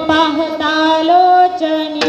पाहता लोचनी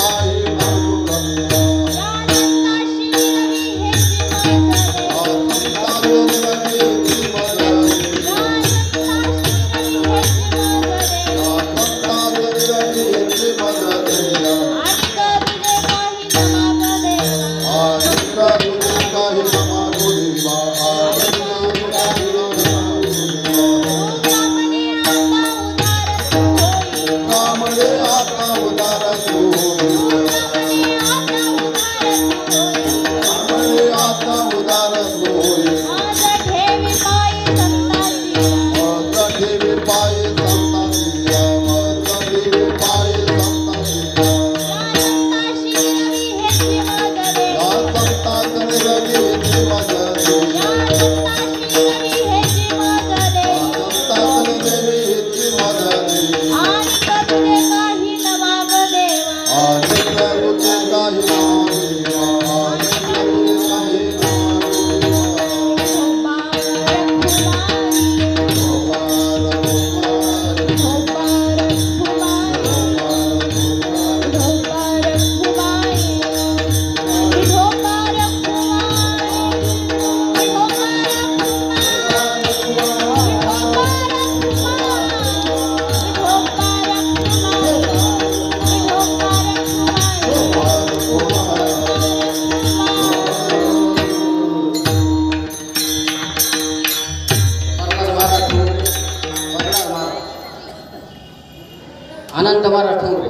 पाहे पांडुरंगा आता उदार होय माझ ठेवी पायी संतांची माझ ठेवी पायी संतांची माझ ठेवी पायी संतांची या संतांशी रवी हेची मज दे या संतांची रवी हेची मज दे या संतांशी रवी हेची मज दे आणि करुणे काही न माग देवा आणि करुणे काही न माग देवा अनंत महाराज ठोंबरे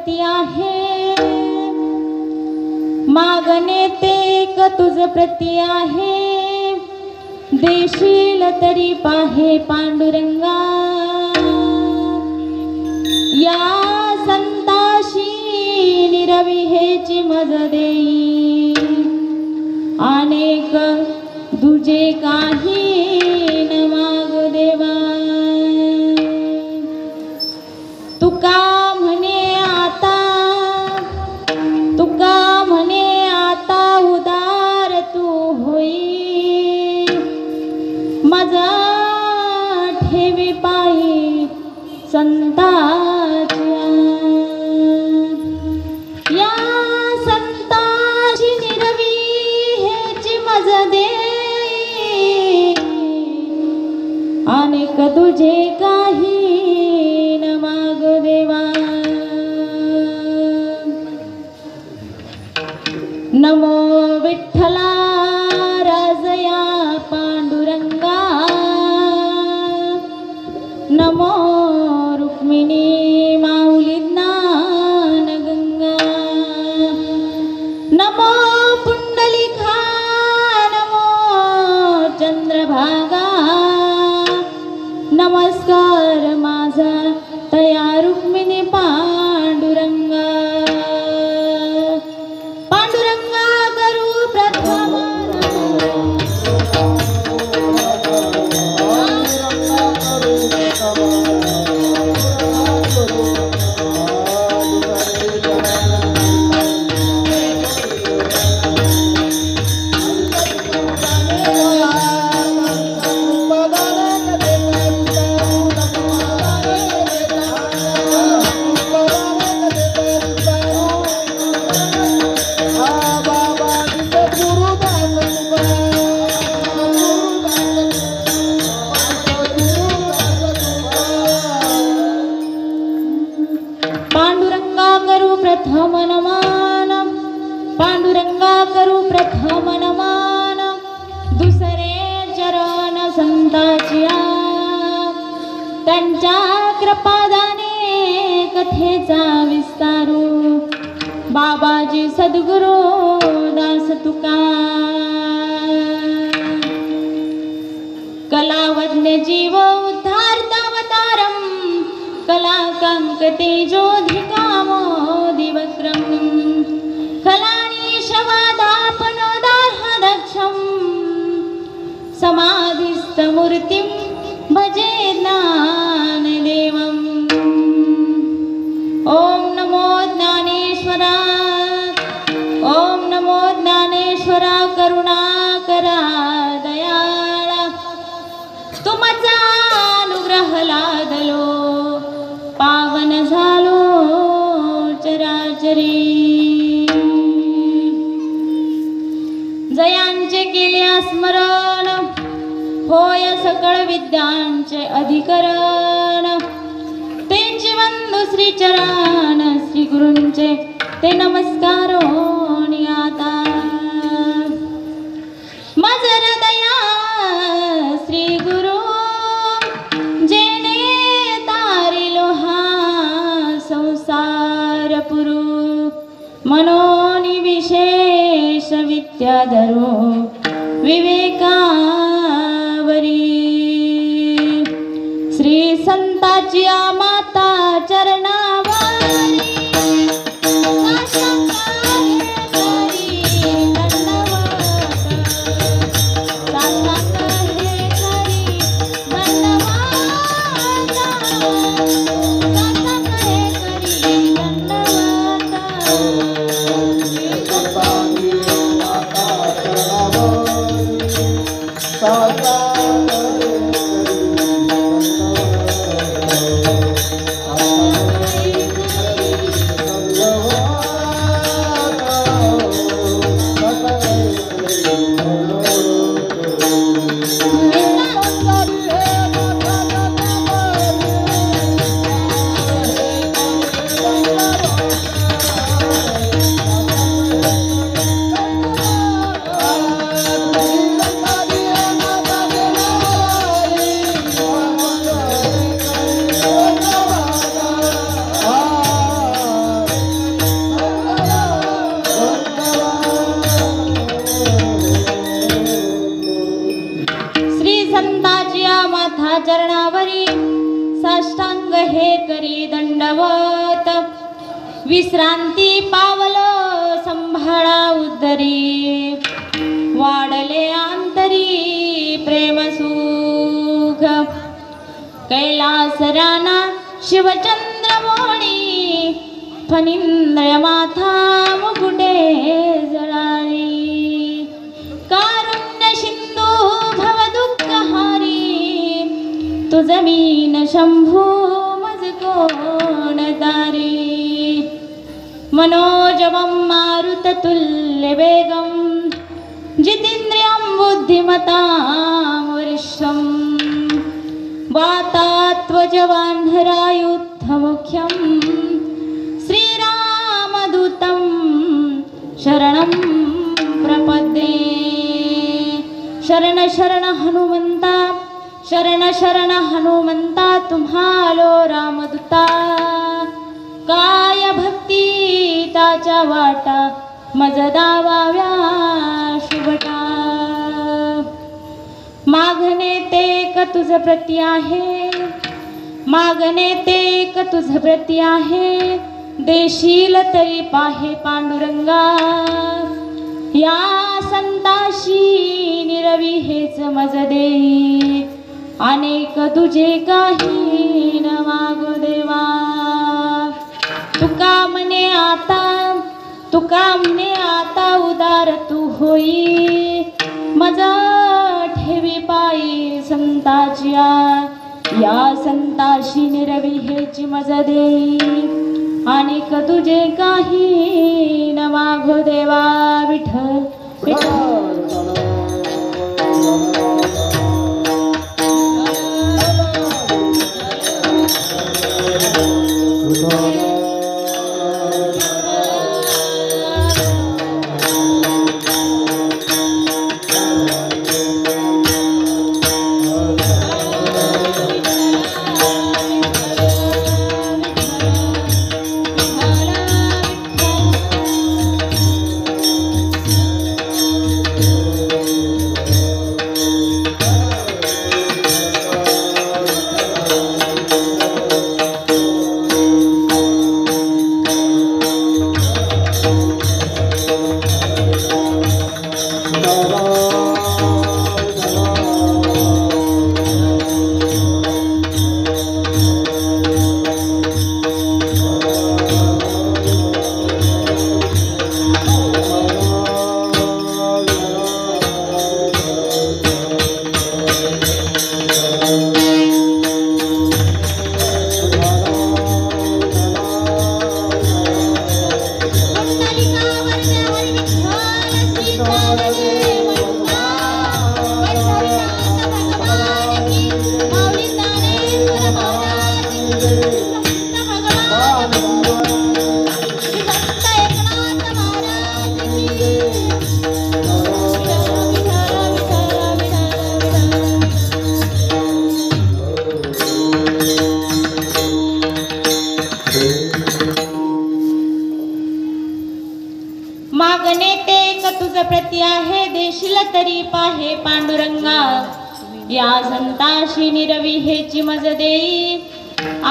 प्रती आहे, मागणे ते क तुझ प्रती आहे, देशील तरी पाहे पांडुरंगा, या संताशी निरविहेची मज देई, अनेक तुझे काही न मागो देवा. तुका म्हणे आता उदार तू होई, माझा ठेवी पायी संताच्या, या संताची निरवी हेची मज देई, अनेक तुझे काही न माग देवा. नमो विठ्ठला राजया पांडुरंगा, नमो रुक्मिणी माऊली ज्ञान गंगा, नमो पुंडलिका, नमो चंद्रभागा, नमस्कार माझा तया रुक्मिणी पांडुरंगा. पांडुरंगा करू प्रथम प्रथम नमन, पांडुरंगा करू प्रथम नमन, दुसरे चरण संताचिया, त्यांच्या कृपादाने कथेचा विस्तारू, बाबाजी सद्गुरू दास तुका, कलावज्ञ जीव उद्धारतावतारम, कलाकांक तेजोधिकामो दिवक्रम, खलानीशवादापनोदाहदक्षम, समाधिस्थमूर्तिं भजे ज्ञानदेवम्. ओम नमो ज्ञानेश्वरा, ओम नमो ज्ञानेश्वरा, करुणाकरा दयाळा, तुमचा अनुग्रह लादलो, पावन झालो चराचरी. जयांचे केले स्मरण, होय सकळ विद्यांचे अधिकरण, त्यांचे वंदू श्री चरण, श्री गुरूंचे ते नमस्कार आता. माझ हृदया श्री गुरु, जेने तारिलो हा संसार पुरू, मनोनी विशेष विद्याधरो विवेकावरी, श्री संताची माता चरणावरी, हे करी दंडवत विश्रांती पावल संभाळा उदरी वाढले अंतरी प्रेम सुख कैलास राना शिवचंद्रमोणी फणींद्र माथा मुकुटे जळाली कारुण्य सिंधू भव दुःखहारी तु जमीन शंभू मज कोण तारी मनोजवं मारुततुल्य वेगं जितेन्द्रियं बुद्धिमतां वरिष्ठं वातात्वजवान्धरायुद्धमुख्यं श्रीरामदूतं शरणं प्रपद्ये शरण शरण हनुमंता शरण शरण हनुमंता तुम्हालो रामदूता काय भक्ती ताच्या वाटा मज दावाव्या शुभटा मागणे ते क तुझ प्रती आहे मागणे ते क तुझ प्रती आहे देशील तरी पाहे पांडुरंगा या संताशी निरवी हेच मज देई अनेक तुझे काही न मागो देवा तुका म्हणे आता उदार तू होई मज ठेवी पायी संताचिया या संताशी निरवी हेची मज देई अनेक तुझे काही न मागो देवा विठ्ठल विठ्ठल मागणे ते क तुझ प्रती आहे देशील तरी पाहे पांडुरंगा या संताशी निरवी हेची मज देई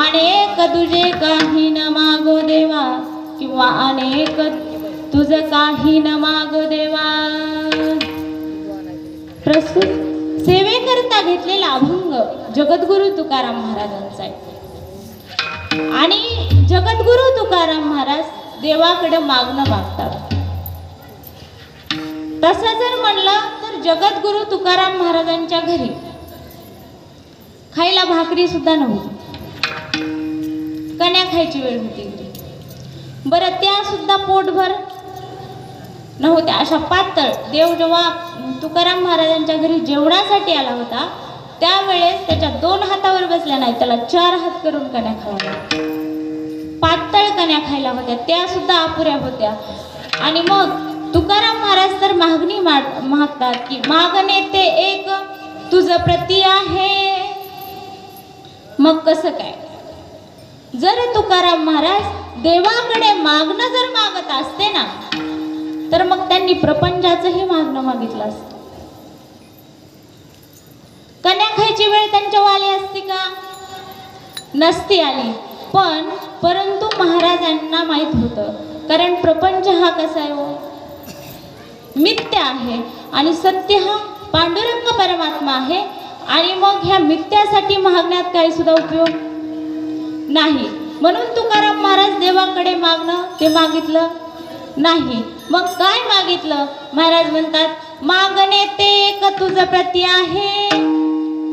अनेक तुझे काही न मागो देवा किंवा अनेक तुझ काही न मागो देवा प्रस्तुत सेवेकरता घेतलेला अभंग जगद्गुरु तुकाराम महाराजांचा आहे आणि जगद्गुरु तुकाराम महाराज देवाकडे मागणं मागतात. तसं जर म्हणलं तर जगद्गुरु तुकाराम महाराजांच्या घरी खायला भाकरी सुद्धा नव्हती, कण्या खायची वेळ होती. बरं त्या सुद्धा पोटभर नव्हत्या. अशा पातळ देव जेव्हा तुकाराम महाराजांच्या घरी जेवणासाठी आला होता त्यावेळेस त्याच्या 2 हातावर बसल्या नाही, त्याला 4 हात करून कण्या खायला, पातळ कण्या खायला होत्या, त्या सुद्धा अपुऱ्या होत्या. आणि मग तुकाराम महाराज तर मागणी मागतात की मागणे ते एक तुझ प्रती आहे. मग कसं काय? जर तुकाराम महाराज देवाकडे मागणं जर मागत असते ना तर मग त्यांनी प्रपंचाचंही मागणं मागितलं असतं. कन्या खायची वेळ त्यांच्या वाली असती का? नसती आली, परंतु महाराजांना माहीत होतं, कारण प्रपंच हा कसा आहे हो, मिथ्या आहे आणि सत्य हा पांडुरंग परमात्मा आहे. आणि मग ह्या मिथ्यासाठी मागण्यात काही सुद्धा उपयोग नाही. म्हणून तुकाराम महाराज देवाकडे मागणं ते मागितलं नाही. मग काय मागितलं? महाराज म्हणतात, मागणे ते एक तुझ प्रती आहे,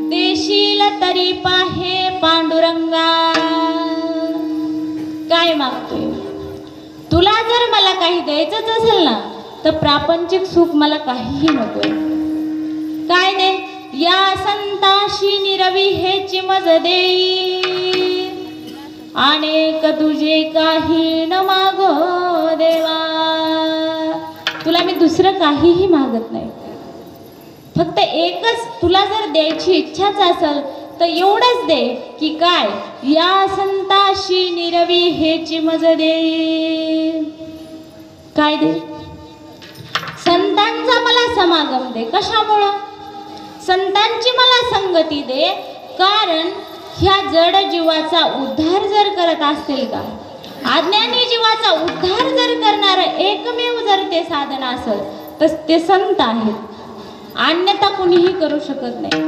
देशील तरी पाहे पांडुरंगा. काय मागतोय? तुला जर मला काही द्यायचंच असेल ना, तर प्रापंचिक सुख मला काहीही नकोय. काय दे? या संताशी निरवी हेची मज देई, अनेक तुझे काही न मागो देवा. तुला मी दुसरं काहीही मागत नाही, फक्त एकच तुला जर द्यायची इच्छाच असेल तर एवढंच दे की काय, या संताशी निरवी हेची मज देई. काय दे? संतांचा मला समागम दे. कशामुळं? संतांची मला संगती दे, कारण ह्या जड जीवाचा उद्धार जर करत असतील का, अज्ञानी जीवाचा उद्धार जर करणारं एकमेव जर ते साधन असेल तर ते संत आहेत. अन्यथा कुणीही करू शकत नाही,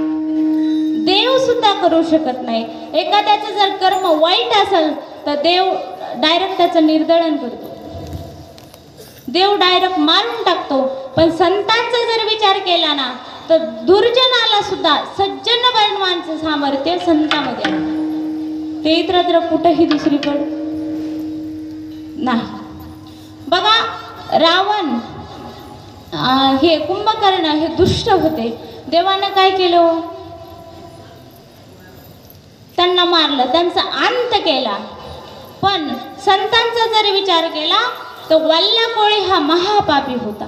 देव सुद्धा करू शकत नाही. एखाद्याचं जर कर्म वाईट असेल तर देव डायरेक्ट त्याचं निर्दळन करतो, देव डायरेक्ट मारून टाकतो. पण संतांचा जर विचार केला ना, तर दुर्जनाला सुद्धा सज्जन बनवांचं सामर्थ्य संतामध्ये आहे. ते इतरत्र कुठेही दुसरीकडे नाही. बघा, रावण हे कुंभकर्ण हे दुष्ट होते. देवानं काय केलं? त्यांना मारलं, त्यांचा अंत केला. पण संतांचा जर विचार केला तर वल्लकोळी हा महापापी होता,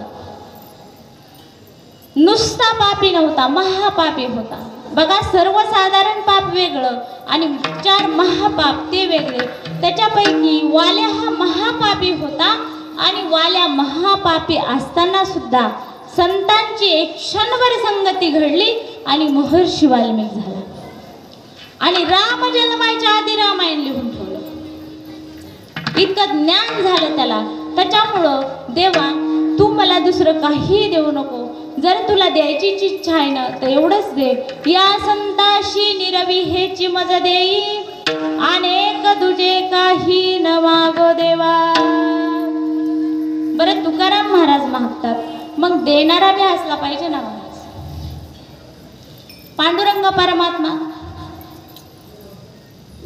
नुसता पापी नव्हता, महापापी होता. बघा, सर्वसाधारण पाप वेगळं आणि 4 महापाप ते वेगळे. त्याच्यापैकी वाल्या हा महापापी होता आणि वाल्या महापापी असताना सुद्धा संतांची एक क्षणभर संगती घडली आणि महर्षी वाल्मिक झाला. आणि राम जन्माच्या आधी रामायण लिहून ठेवलं. इतकं ज्ञान झालं त्याला. त्याच्यामुळं देवा, तू मला दुसरं काही देऊ नको. जर तुला द्यायचीच इच्छा आहे ना, तर एवढंच दे. या संताशी निरवी हेची मज देई, अनेक तुझे काही न मागो देवा. बरं, तुकाराम महाराज मागतात, मग देणारा बी असला पाहिजे ना महाराज. पांडुरंग परमात्मा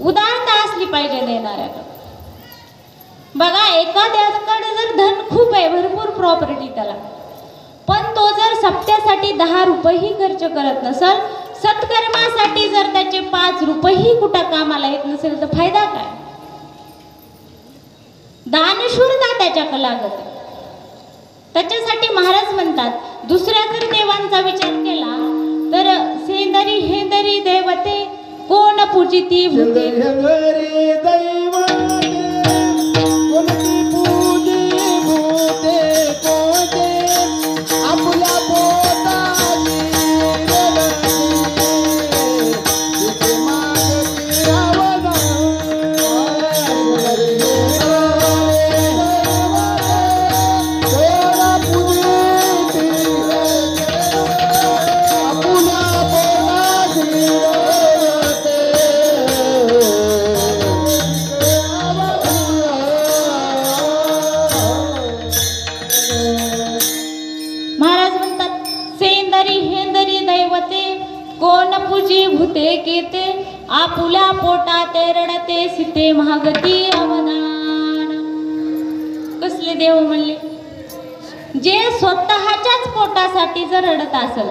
उदारता असली पाहिजे देणाऱ्याकडे. बघा, एखाद्याकडे जर धन खूप आहे, भरपूर प्रॉपर्टी त्याला, पण तो जर सप्त्यासाठी 10 रुपयेही खर्च करत नसेल, सत्कर्मासाठी जर त्याचे 5 रुपयेही कुठं कामाला येत नसेल, तर फायदा काय? दानशूरता त्याच्याकडे लागत. त्याच्यासाठी महाराज म्हणतात, दुसऱ्या जर देवांचा विचार केला तर सेंदरी हेंदरी दैवते कोण पूजिती भूते. केते आपुल्या पोटाते रडते सीते महागती अवदान. कसले देव म्हणले? जे स्वतःच्याच पोटासाठी जर रडत असेल.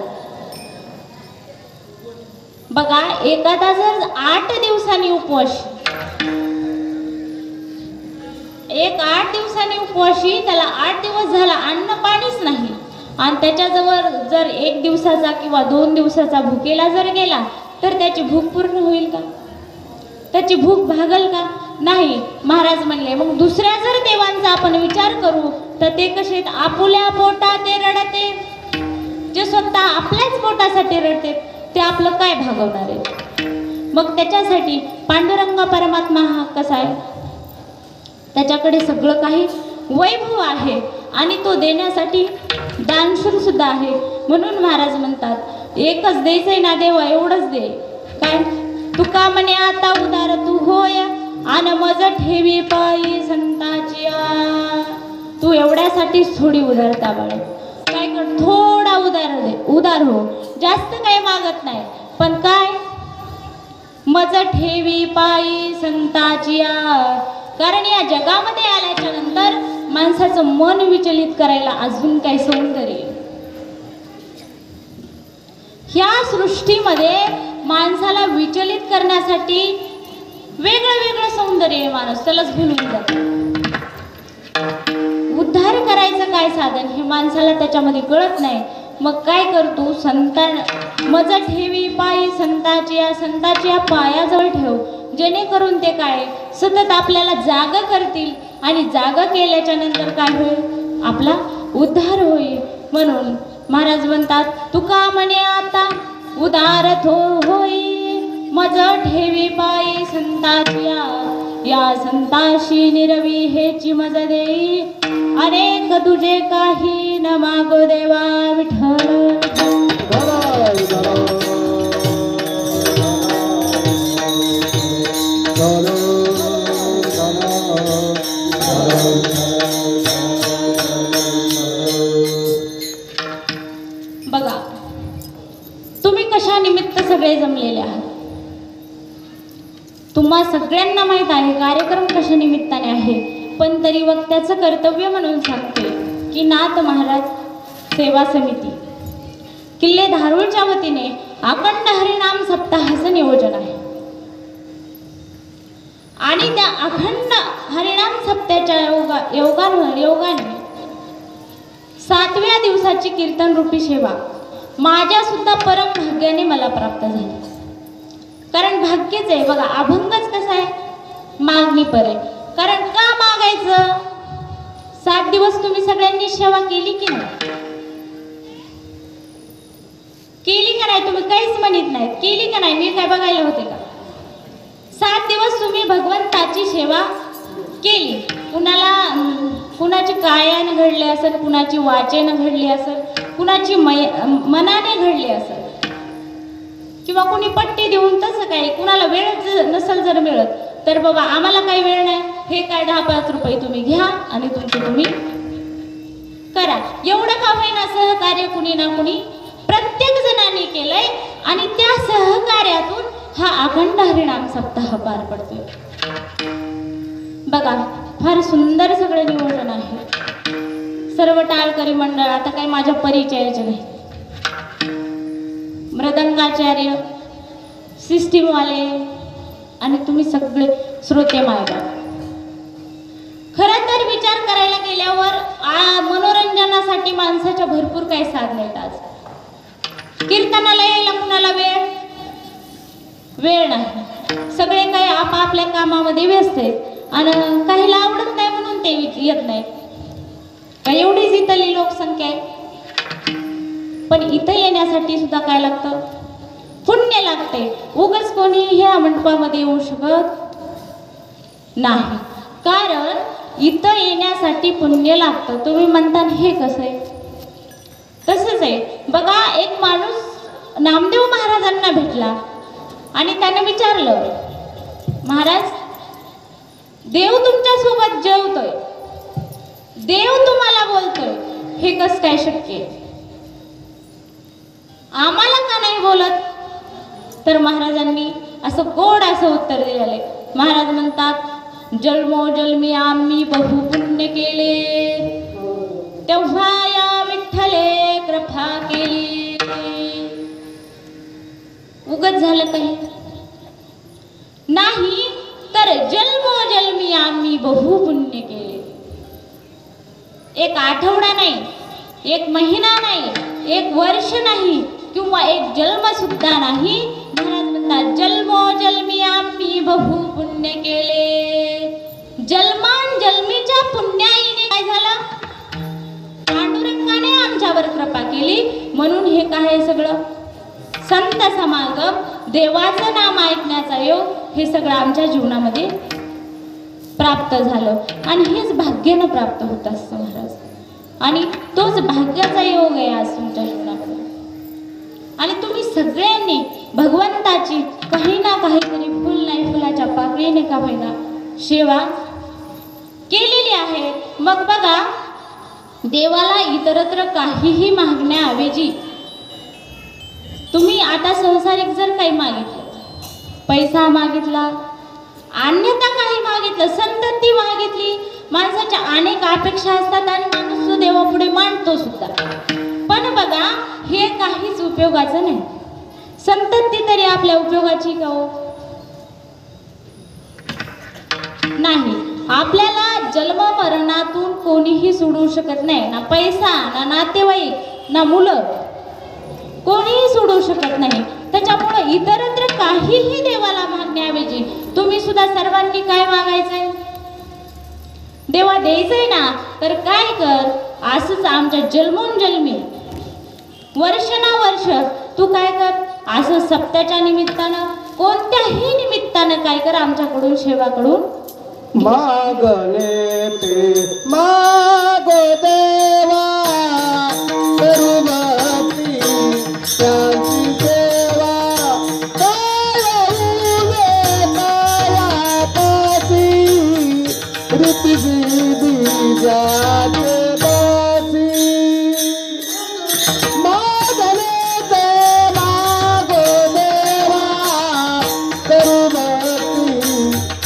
बघा, एखादा जर 8 दिवसांनी उपवास, 8 दिवसांनी उपवासी, त्याला 8 दिवस झाला अन्न पाणीच नाही, आणि त्याच्याजवळ जर 1 दिवसाचा किंवा 2 दिवसाचा भुकेला जर गेला तर त्याची भूक पूर्ण होईल का? त्याची भूक भागल का? नाही. महाराज म्हणले, मग दुसऱ्या जर देवांचा आपण विचार करू तर ते कसे? आपुल्या पोटाते रडते. जे स्वतः आपल्याच पोटासाठी रडते ते आपलं काय भागवणार आहे? मग त्याच्यासाठी पांडुरंग परमात्मा हा कसा आहे? त्याच्याकडे सगळं काही वैभव आहे आणि तो देण्यासाठी दानशूर सुद्धा आहे. म्हणून महाराज म्हणतात एकच द्यायचंय ना देवा, एवढंच दे. काय तुका म्हणे आता उदार तू होय आन मज ठेवी पायी संताची. तू एवढ्यासाठी थोडी उदारता बाळ, काय कर थोडा उदार हो, जास्त काही मागत नाही. पण काय मज ठेवी पायी संताची. कारण या जगामध्ये आल्याच्या नंतर माणसाचं मन विचलित करायला अजून काही सौंदर्य. ह्या सृष्टीमध्ये माणसाला विचलित करण्यासाठी वेगळं वेगळं सौंदर्य आहे. माणूस त्यालाच भुलून जातो. उद्धार करायचं काय साधन हे माणसाला त्याच्यामध्ये कळत नाही. मग काय करतो? मज ठेवी पायी संताची. संताची या पायाजवळ ठेव, जेणेकरून ते काय सतत आपल्याला जाग करतील आणि जाग केल्याच्या नंतर काय होईल? आपला उद्धार होईल. म्हणून महाराज म्हणतात तुका म्हणे आता उदार होई मज ठेवी पायी संताची. या संताशी निरवी हेची मज देई अनेक तुझे काही न मागो देवा विठ्ठल. बघा तुम्ही कशा निमित्त सगळे जमलेले आहात. तुम्हा सगळ्यांना माहित आहे कार्यक्रम कशा निमित्ताने आहे. पण तरी वक्त्याचं कर्तव्य म्हणून सांगते की नाथ महाराज सेवा समिती किल्ले धारूरच्या वतीने अखंड हरिनाम सप्ताहाचं नियोजन आहे. आणि त्या अखंड हरिनाम सप्त्याच्या योगाने 7व्या दिवसाची कीर्तन रूपी सेवा माझ्या सुद्धा परम भाग्याने मला प्राप्त झाली. कारण भाग्यच आहे. बघा अभंगच कसा आहे? मागणी पर आहे. कारण का मागायचं? 7 दिवस तुम्ही सगळ्यांनी सेवा केली की नाही? केली का नाही? तुम्ही काहीच म्हणत नाहीत. केली का नाही? मी काय बघायला होते का? 7 दिवस तुम्ही भगवंताची सेवा केली. कुणाची कायानं घडली असेल, कुणाची वाचेनं घडली असेल, कुणाची मनाने घडली असेल, किंवा कुणी पट्टी देऊन तसं काही. कुणाला वेळ नसेल जर मिळत तर बाबा आम्हाला काही वेळ नाही, हे काय 10-5 रुपये तुम्ही घ्या आणि तुमचं तुम्ही करा. एवढं का होईना सहकार्य कुणी ना कुणी प्रत्येक जणांनी केलंय आणि त्या सहकार्यातून हा अखंड हरिनाम सप्ताह पार पडतोय. बघा फार सुंदर सगळे नियोजन आहे. सर्व टाळकरी मंडळ आता काही माझ्या परिचयाचे नाही. मृदंगाचार्य, सिस्टीमवाले आणि तुम्ही सगळे श्रोते मायबा. खरं तर विचार करायला गेल्यावर मनोरंजनासाठी माणसाच्या भरपूर काही साधने आहेत. आज कीर्तनाला यायला कुणाला वेळ नाही. सगळे काही आपापल्या कामामध्ये व्यस्त आहेत आणि काहीला आवडत नाही म्हणून ते येत नाहीत. काय एवढीच इथली लोकसंख्या आहे. पण इथं येण्यासाठी सुद्धा काय लागतं? पुण्य लागते. उगाच कोणी ह्या मंडपामध्ये येऊ शकत नाही. कारण इथं येण्यासाठी पुण्य लागतं. तुम्ही म्हणता हे कसं आहे? तसंच आहे. बघा एक माणूस नामदेव महाराजांना भेटला आणि त्याने विचारलं, महाराज देव तुमच्या सोबत जेवतोय, देव तुम्हाला बोलतोय, हे कसं काय शक्य आहे? आम्हाला का नाही बोलत? तर महाराजांनी असं गोड असं उत्तर दिलेलं आहे. महाराज म्हणतात जन्मोजन्मी आम्ही बहु पुण्य केले, तेव्हा या विठ्ठले कृपा केली. उगत झालं काही नाही, तर जन्मोजन्मी आम्ही बहु पुण्य केले. एक आठवडा नाही, एक महिना नाही, एक वर्ष नाही, किंवा एक जन्म सुद्धा नाही. महाराज म्हणतात जन्मोजन्मी आम्ही बहु पुण्य केले. जन्मांजन्मीच्या पुण्याईने काय झालं? पांडुरंगाने आमच्यावर कृपा केली. म्हणून हे काय सगळं संत समागम, देवाचं नाम ऐकण्याचा योग हे सगळं आमच्या जीवनामध्ये प्राप्त झालं आणि हेच भाग्यानं प्राप्त होत असतं महाराज. आणि तोच भाग्याचा योग आहे आज तुमच्या जीवनामध्ये. आणि तुम्ही सगळ्यांनी भगवंताची काही ना काहीतरी फुल नाही फुलाच्या पाकळीने का होईना सेवा केलेली आहे. मग बघा, देवाला इतरत्र काहीही मागण्याऐवजी तुम्ही आता संसारिक जर काही मागितलं, पैसा मागितला, अन्यथा काही मागितलं, संतती मागितली, माणसाच्या अनेक अपेक्षा असतात आणि माणूस तो देवापुढे मांडतो सुद्धा. पण बघा, हे काहीच उपयोगाचं नाही. संतती तरी आपल्या उपयोगाची का हो? नाही. आपल्याला जन्म मरणातून कोणीही सोडू शकत नाही. ना पैसा, ना नातेवाईक, ना मुलं, कोणीही सोडू शकत नाही. त्याच्यामुळे इतरत्र काहीही देवाला मागण्याऐवजी तुम्ही सुद्धा सर्वांनी काय मागायचंय? देवा द्यायचंय ना, तर काय कर, असंच आमच्या जन्मोन जन्मी वर्ष तू काय कर, असं सप्त्याच्या निमित्तानं कोणत्याही निमित्तानं काय कर, आमच्याकडून सेवाकडून मागणे ते मागो देवा, करू भक्ती त्यांची सेवा, रीती सिद्धी जाते बसी. मागणे ते मागो देवा, करू भक्ती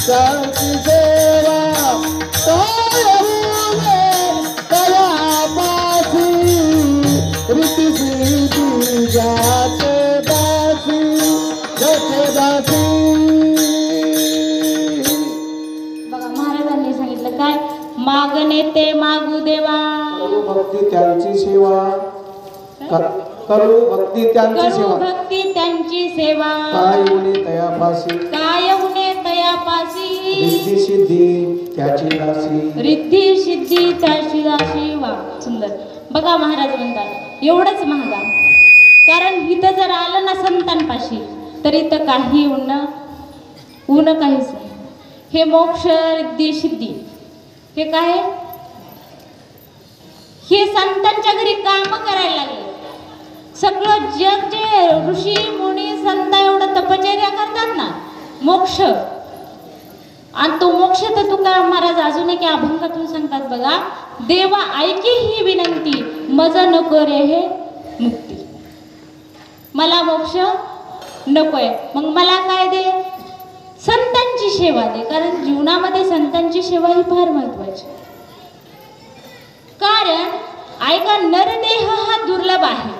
त्यांची सेवा, रीती सिद्धी जाते दासी, जाते दासी. बघा, महाराजांनी सांगितलं काय, मागणे ते मागू देवा, करू भक्ती त्यांची सेवा, करू भक्ती त्यांची करू सेवा, भक्ती त्यांची सेवा, काय उणे तयापासी, काय उणे तयापासी, रिद्धी सिद्धी त्याची दासी, रिद्धी सिद्धी त्याची दासी. वा, सुंदर. बघा, महाराज म्हणतात एवढंच महागा, कारण इथं जर आलं ना संतांपाशी, तर इथं काही ऊन काहीच नाही. हे मोक्ष, रिद्धी सिद्धी हे काय, हे संतांच्या घरी काम करायला लागले. सगळं जग जे ऋषी मुनी संत एवढं तपश्चर्या करतात ना, मोक्ष, आणि तो मोक्ष तर तुकाराम महाराज अजून एक अभंगातून सांगतात बघा, देवा ऐके ही विनंती, मज नको रे हे मुक्ती. मला मोक्ष नकोय, मग मला काय दे, संतांची सेवा दे. कारण जीवनामध्ये संतांची सेवा ही फार महत्वाची. कारण ऐका, नरदेह हा दुर्लभ आहे.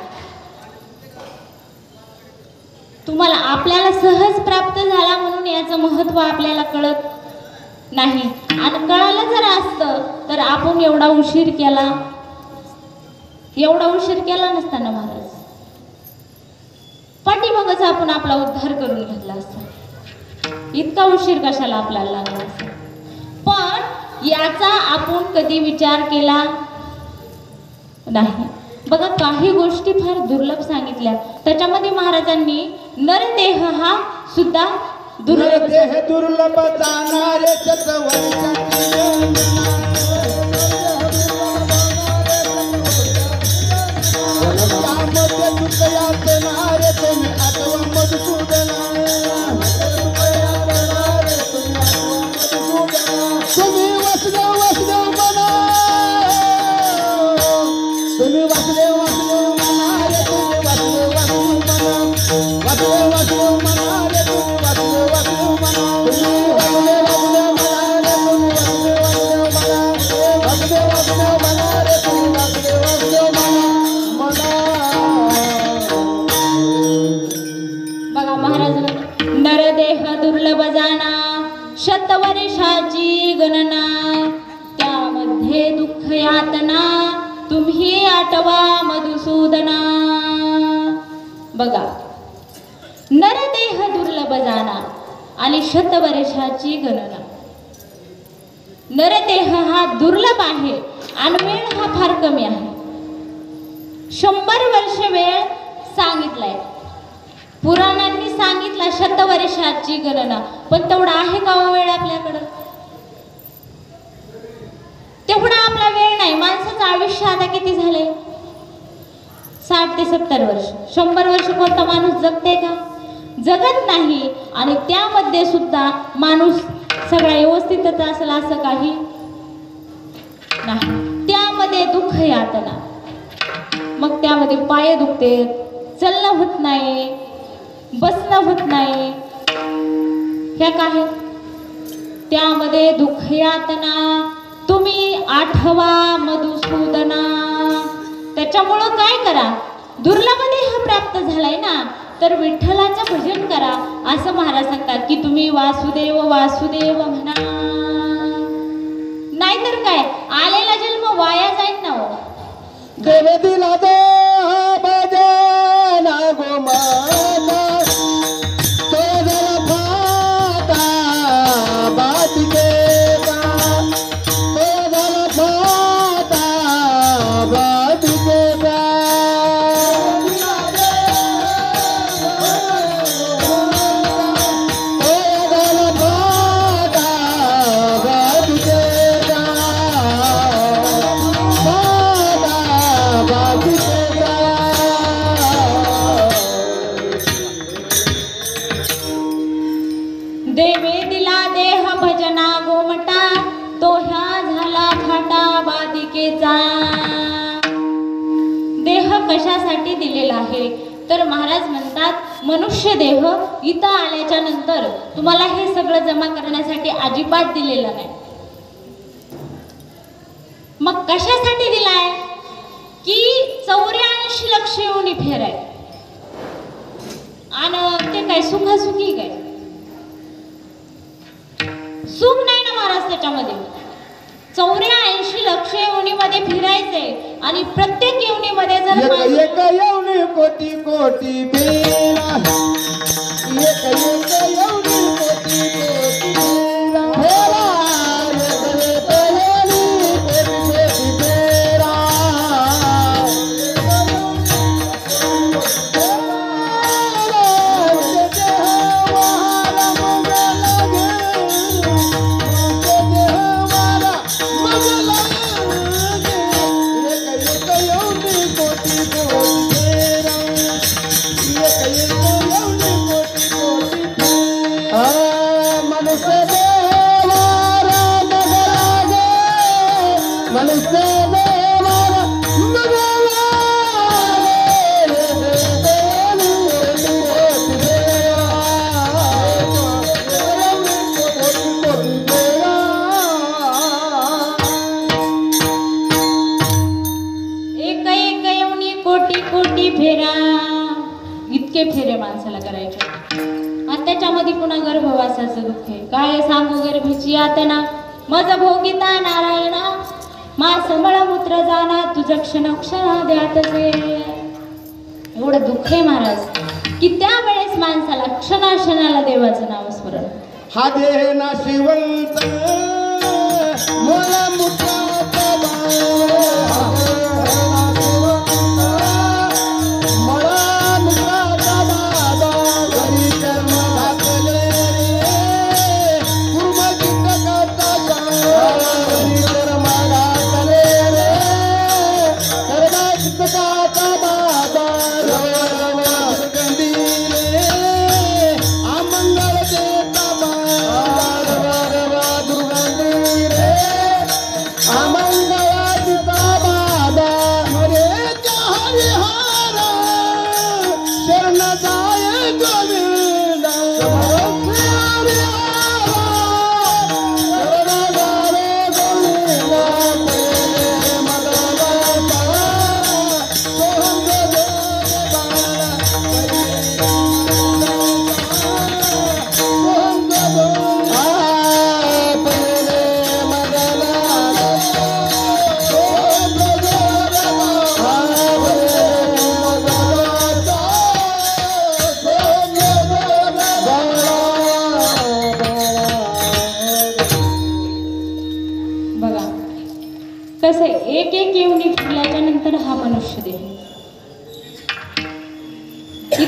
तुम्हाला आपल्याला सहज प्राप्त झाला म्हणून याचं महत्व आपल्याला कळत नाही. आणि कळालं जर असतं तर आपण एवढा उशीर केला नसताना महाराज. पाठीमागच आपण आपला उद्धार करून घेतला असता. इतका उशीर कशाला आपल्याला लागला असता. पण याचा आपण कधी विचार केला नाही. बघा, काही गोष्टी फार दुर्लभ सांगितल्या. त्याच्यामध्ये महाराजांनी नरदेह हा सुद्धा दुर्लभ, देह दुर्लभ जाणारे शतवर्षाची गणना, त्यामध्ये दुःख यातना, तुम्ही आठवा मधुसूदना. बघा, नरदेह दुर्लभ जाणा आणि शतवर्षाची गणना. नरदेह हा दुर्लभ आहे आणि वेळ हा फार कमी आहे. 100 वर्ष वेळ सांगितलाय. पुराणांनी सांगितलं शतवर्षाची गणना, पण तेवढा आहे का हो वेळ आपल्याकडं? तेवढा आपला वेळ नाही. माणसाचं आयुष्य आता किती झाले? 60 ते 70 वर्ष. 100 वर्ष कोणता माणूस जगते का? जगत नाही. आणि त्यामध्ये सुद्धा माणूस सगळा व्यवस्थितच असेल असं काही नाही. त्यामध्ये दुःख यातना, मग त्यामध्ये पाय दुखते, चलणं होत नाही, बसणं होत नाही. ह्या काय? त्यामध्ये दुःख यातना. तुम्ही आठवा मधुसूदना. त्याच्यामुळं काय करा? दुर्लभ देह प्राप्त झालाय ना, तर विठ्ठलाचं भजन करा असं महाराज सांगतात की तुम्ही वासुदेव वासुदेव म्हणा. नाहीतर काय आलेला जन्म वाया जाईल ना हो. देव दिला देह भजना गोमाता तो जल फाता बातिकेचा तो जल फाता बातिकेचा देवे दिला देह भजना गोमटा तो ह्या झाला फाटा बाधिकेचा. देह कशासाठी दिलेला आहे? तर महाराज म्हणतात मनुष्य देह इथं आल्याच्या नंतर तुम्हाला हे सगळं जमा करण्यासाठी अजिबात दिलेलं नाही. मग कशासाठी दिलाय? की 84 लक्ष येऊन फेराय. आणि ते काय सुखासुखी काय? सुख नाही ना महाराज त्याच्यामध्ये. 84 लक्ष येवणीमध्ये फिरायचे आणि प्रत्येक येवणीमध्ये जर एक येवणी कोटी कोटी फेरा एक येवणी कोटी कोटी फेरा एक येवणी कोटी कोटी फेरा इतके फेरे माणसाला करायचे. आणि त्याच्यामध्ये पुन्हा गर्भवासाचं दुःख आहे. काय सांगू गर्भीची यातना मज भोगिता नारायणा मास मळमूत्र जाना तुझं क्षण क्षणा द्यातचे. एवढं दुःख आहे महाराज की त्यावेळेस माणसाला क्षणाक्षणाला देवाचं नाव स्मरण. हा देह नाशिवंत मला मुद्दा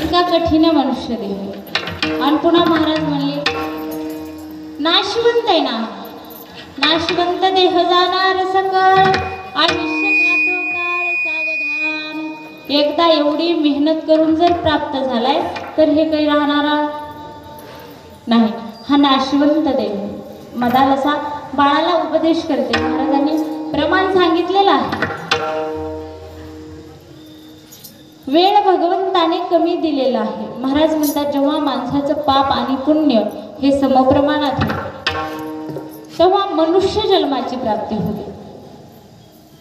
इतका कठीण मनुष्य देह. आणि पुन्हा महाराज म्हणले नाशवंत आहे ना, नाशवंत देह जाणार सकळ, आयुष्य खातो काळ सावधान. एकदा एवढी मेहनत करून जर प्राप्त झालाय तर हे काही राहणारा नाही. हा नाशवंत देह. मदालसा बाळाला उपदेश करते. महाराजांनी प्रमाण सांगितलेलं आहे. वेळ भगवंताने कमी दिलेला आहे. महाराज म्हणतात जेव्हा माणसाचं पाप आणि पुण्य हे समप्रमाणात होते तेव्हा मनुष्य जन्माची प्राप्ती होते,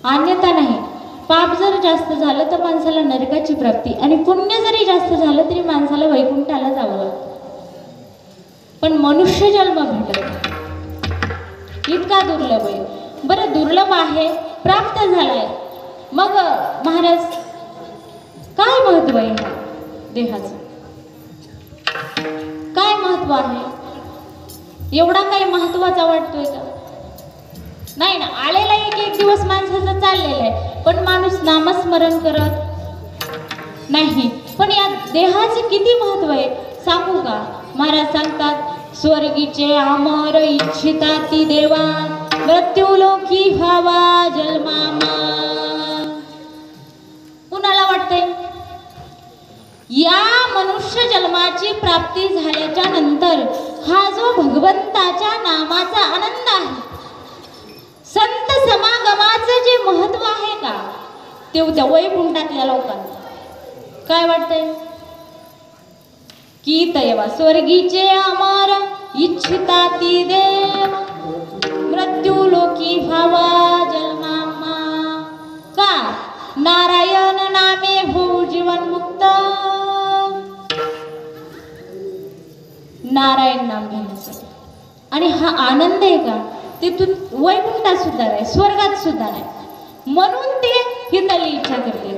अन्यथा नाही. पाप जर जास्त झालं तर माणसाला नरकाची प्राप्ती, आणि पुण्य जरी जास्त झालं तरी माणसाला वैकुंठाला जावं लागतं. पण मनुष्य जन्म भेटत नाही. इतका दुर्लभ आहे. बरं दुर्लभ आहे, प्राप्त झालाय, मग महाराज काय महत्व आहे ह्या देहाचं? काय महत्व आहे? एवढा काही महत्वाचा वाटतोय का? नाही ना. आलेला एक दिवस माणसाचा चाललेला आहे, पण माणूस नामस्मरण करत नाही. पण या देहाचे किती महत्व आहे सांगू का? महाराज सांगतात स्वर्गीचे अमर इच्छिता ती देवा, मृत्यूलोकी व्हावा जन्मामा. कुणाला वाटतंय या मनुष्य जन्माची प्राप्ती झाल्याच्या नंतर हा जो भगवंताच्या नामाचा आनंद आहे, संत समागमाचं जे महत्व आहे का, ते त्या वैकुंठातल्या लोकांना काय वाटतंय की तयवा स्वर्गीचे अमर इच्छिता ती देव, मृत्यू लोकी व्हावा जन्मामा. का? नारायण नामे होऊ जीवन मुक्त. नारायण नाम घेण्यासाठी. आणि हा आनंद आहे का, तिथून वैकुंठात सुद्धा नाही, स्वर्गात सुद्धा नाही. म्हणून ते हितली इच्छा करते.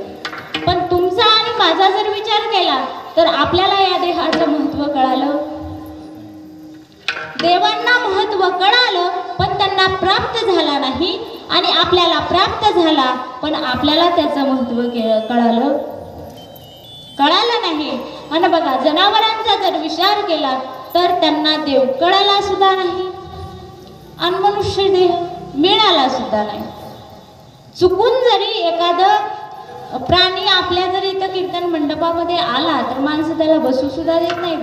पण तुमचा आणि माझा जर विचार केला तर आपल्याला या देहाचं महत्व कळालं. देवांना महत्व कळालं पण त्यांना प्राप्त झाला नाही, आणि आपल्याला प्राप्त झाला पण आपल्याला त्याचं महत्व कळालं नाही. आणि बघा जनावरांचा जर विचार केला तर त्यांना देव कळाला सुद्धा नाही, आणि मनुष्य देह मिळाला सुद्धा नाही. चुकून जरी एखादं प्राणी आपल्या जरी इथं कीर्तन मंडपामध्ये आला तर माणसं त्याला बसू सुद्धा देत नाही.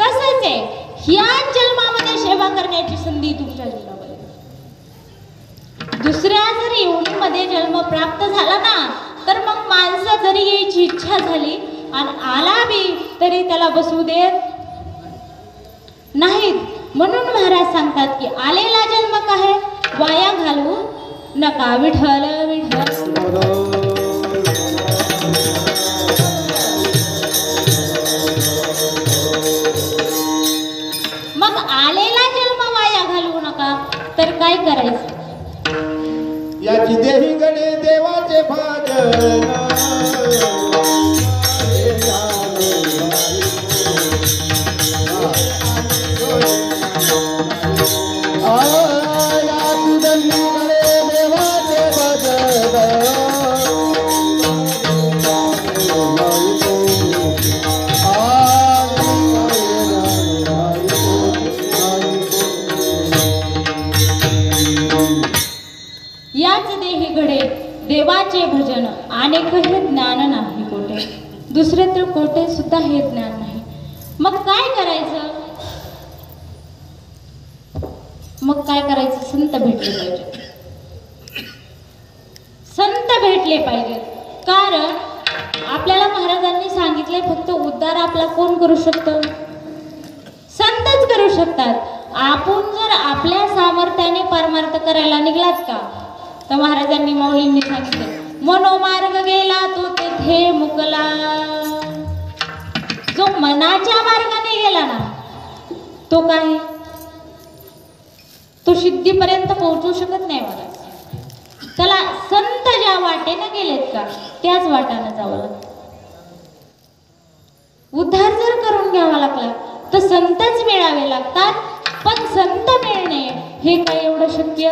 तसंच आहे ह्याच जन्मामध्ये सेवा करण्याची संधी तुमच्या जीवनामध्ये. दुसऱ्या जर योनीमध्ये जन्म प्राप्त झाला ना तर मग माणसं जरी यायची इच्छा झाली आणि आला बी तरी त्याला बसू देत नाहीत. म्हणून महाराज सांगतात की आलेला जन्म काय वाया घालवू नका. विठ्ठल विठ्ठल. मग आलेला जन्म वाया घालवू नका तर काय करायचं? याची देही गणे देवाचे भाजन, देवाचे भजन अनेक हे ज्ञान नाही कोठे. दुसरे तर कोठे सुद्धा हे ज्ञान नाही. मग काय करायचं? मग काय करायचं? संत भेटले पाहिजे. संत भेटले पाहिजेत. कारण आपल्याला महाराजांनी सांगितले फक्त उद्धार आपला कोण करू शकतो? संतच करू शकतात. आपण जर आपल्या सामर्थ्याने परमार्थ करायला निघलात का तर महाराजांनी माऊलींनी सांगितले मनोमार्ग गेला तो तेथे मुकला. जो मनाच्या मार्गाने गेला ना तो काय तो सिद्धीपर्यंत पोहोचू शकत नाही. महाराज त्याला संत ज्या वाटेने गेलेत का त्याच वाटाने जावं लागतं. उद्धार जर करून घ्यावा लागला तर संतच मिळावे लागतात. पण संत मिळणे हे काय एवढं शक्य?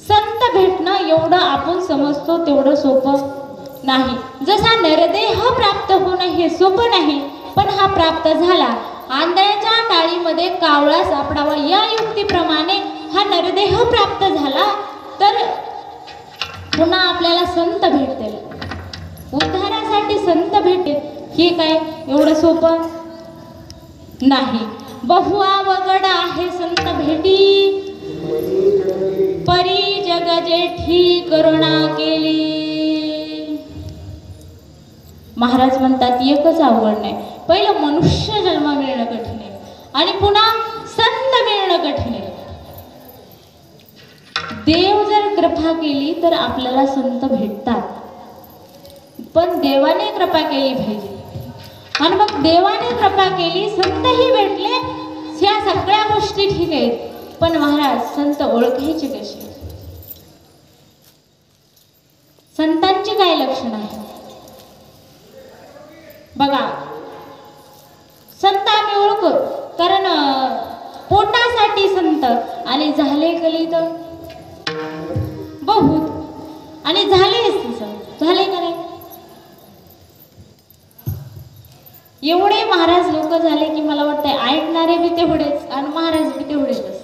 संत भेटणं एवढं आपण समजतो तेवढं सोपं नाही. जसा नरदेह प्राप्त होणं हे सोपं नाही, पण हा प्राप्त झाला. आंधळ्याच्या टाळीमध्ये कावळा सापडावा या युक्तीप्रमाणे हा नरदेह प्राप्त झाला तर पुन्हा आपल्याला संत भेटतील, उद्धारासाठी संत भेटेल. हे काय एवढं सोपं नाही. बहु अवघड आहे संत भेटी, परी जग जेठी करुणा केली. महाराज म्हणतात एकच अवघड नाही, पहिलं मनुष्य जन्म मिळणं कठीण आहे आणि पुन्हा संत मिळणं कठीण आहे. देव जर कृपा केली तर आपल्याला संत भेटतात, पण देवाने कृपा केली पाहिजे. आणि मग देवाने कृपा केली, संतही भेटले, ह्या सगळ्या गोष्टी ठीक आहेत. पण महाराज संत ओळखायचे कसे? संतांची काय लक्षण आहे बघा. संत आम्ही ओळखू, कारण पोटासाठी संत आणि झाले कलित बहुत आणि झाले संत, झाले का नाही? एवढे महाराज लोक झाले की मला वाटतंय ऐकणारे बी तेवढेच आणि महाराज बी तेवढेच असतात.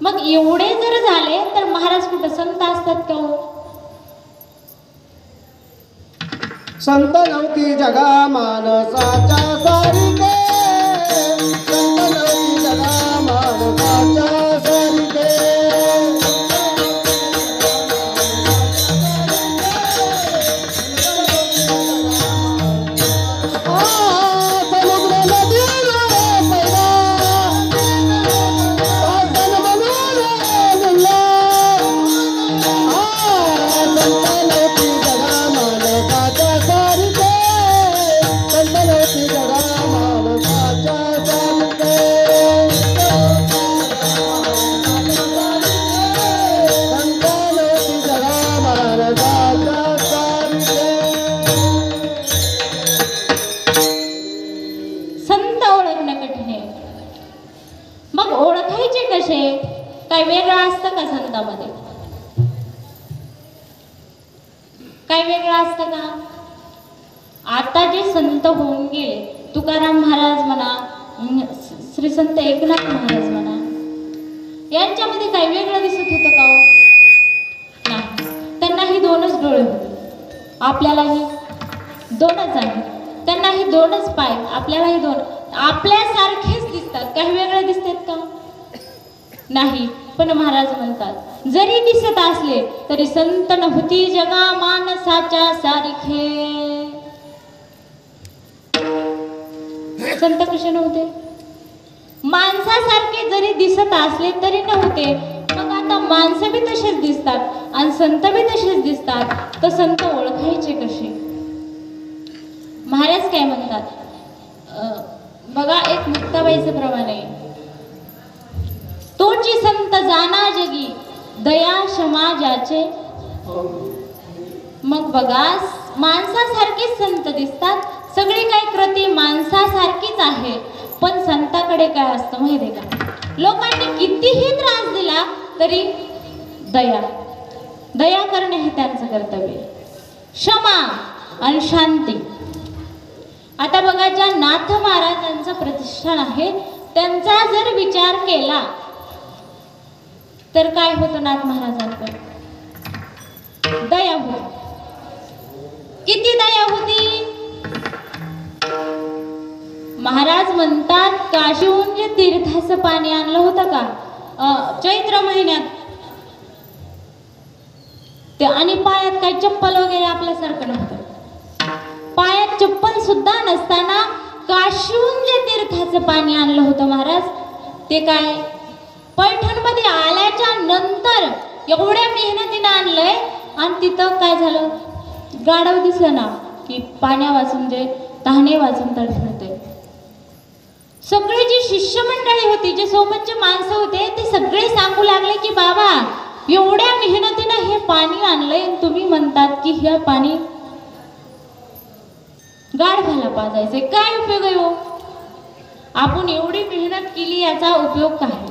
मग एवढे जर झाले तर महाराज कुठं संत असतात का हो? संत नव्हती जगा मानसाच्या सारिके, संत नव्हती जगा मानसाच्या सारिके. काय वेगळं असतं का संतामध्ये? काय वेगळं असतं का? आता जे संत होऊन गेले, तुकाराम महाराज म्हणा, श्री संत एकनाथ महाराज म्हणा, यांच्यामध्ये काय वेगळं दिसत होतं का? नाही. त्यांनाही दोनच डोळे होते, आपल्यालाही दोनच आहे. त्यांनाही दोनच पाय, आपल्यालाही दोन. आपल्यासारखेच दिसतात, काही वेगळे दिसतात का? नाही. पण महाराज म्हणतात जरी दिसत असले तरी संत नव्हती जगा मानसाच्या सारखे. संत कसे नव्हते? माणसासारखे जरी दिसत असले तरी नव्हते. मग आता माणसं बी तसेच दिसतात आणि संत बी तसेच दिसतात, तर संत ओळखायचे कसे? महाराज काय म्हणतात बघा, एक मुक्ताबाईचं प्रमाण आहे, तोची संत जाना जगी दया क्षमा ज्याचे. मग बघा, माणसासारखेच संत दिसतात, सगळी काही कृती माणसासारखीच आहे, पण संताकडे काय असतं माहिती आहे का? लोकांनी कितीही त्रास दिला तरी दया, दया करणे हे त्यांचं कर्तव्य, क्षमा आणि शांती. आता बघा, ज्या नाथ महाराजांचं प्रतिष्ठान आहे त्यांचा जर विचार केला तर काय होतं? नाथ महाराजांकडे दया होती. किती दया होती? महाराज म्हणतात काशीहून जे तीर्थाचं पाणी आणलं होतं का चैत्र महिन्यात, ते आणि पायात काही चप्पल वगैरे आपल्यासारखं नव्हतं, पायात चप्पल सुद्धा नसताना काशीहून जे तीर्थाचं पाणी आणलं होतं महाराज, ते काय पैठणमध्ये आल्याच्या नंतर एवढ्या मेहनतीने आणलंय आणि तिथं काय झालं? गाढव दिसलं ना की पाण्या वाचून जे तहाने वाचून तडफडते. सगळे जी शिष्यमंडळी होती, जे सोबतचे माणसं होते, ते सगळे सांगू लागले की बाबा एवढ्या मेहनतीने हे पाणी आणलंय, तुम्ही म्हणतात की हे पाणी गाढवाला पाजायचंय, काय उपयोग आहे हो? आपण एवढी मेहनत केली, याचा उपयोग काय?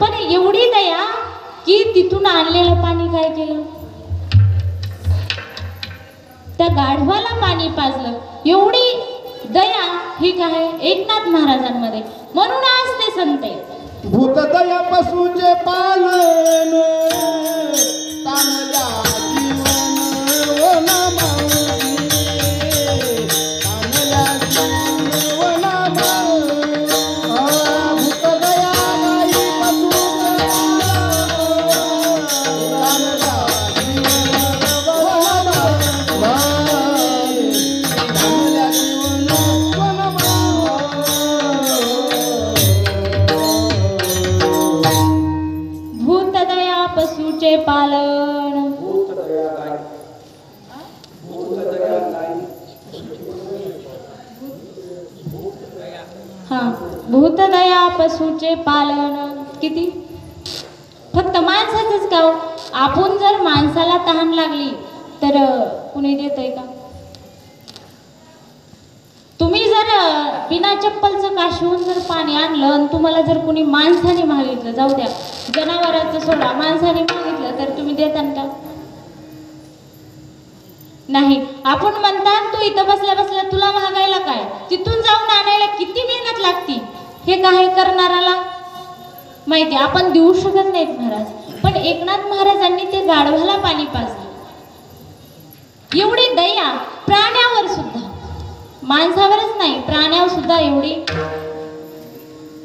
पण एवढी दया की तिथून आणलेलं पाणी काय काय केलं? त्या गाढवाला पाणी पाजलं. एवढी दया ही काय एकनाथ महाराजांमध्ये, म्हणून आज ते संत आहेत. भूतदया पशुचे पालन तानल्या जीवन वना माऊली, तानल्या जीवन वना माऊली. भूतदया नाही पशुचे पालन, तानल्या जीवन वना भूतदया पशुचे पालन. हा, भूतदया पशुचे पालन. किती फक्त माणसाचंच का हो? आपण जर माणसाला तहान लागली तर कुणी देतंय का? तुम्ही जर बिना चप्पलचं काशीहून जर पाणी आणलं आणि तुम्हाला जर कुणी माणसाने मागितलं, जाऊ द्या जनावरांचं सोडा, माणसाने मागितलं तर तुम्ही देता का? नाही. आपण म्हणतात तू इथं बसल्या बसल्या तुला मागायला काय, तिथून जाऊन आणायला किती मेहनत लागती हे काय करणाराला माहिती. आपण देऊ शकत नाहीत महाराज, पण एकनाथ महाराजांनी ते गाढवाला पाणी पाजलं. एवढी दया प्राण्यावर सुद्धा, माणसावरच नाही प्राण्यावर सुद्धा एवढी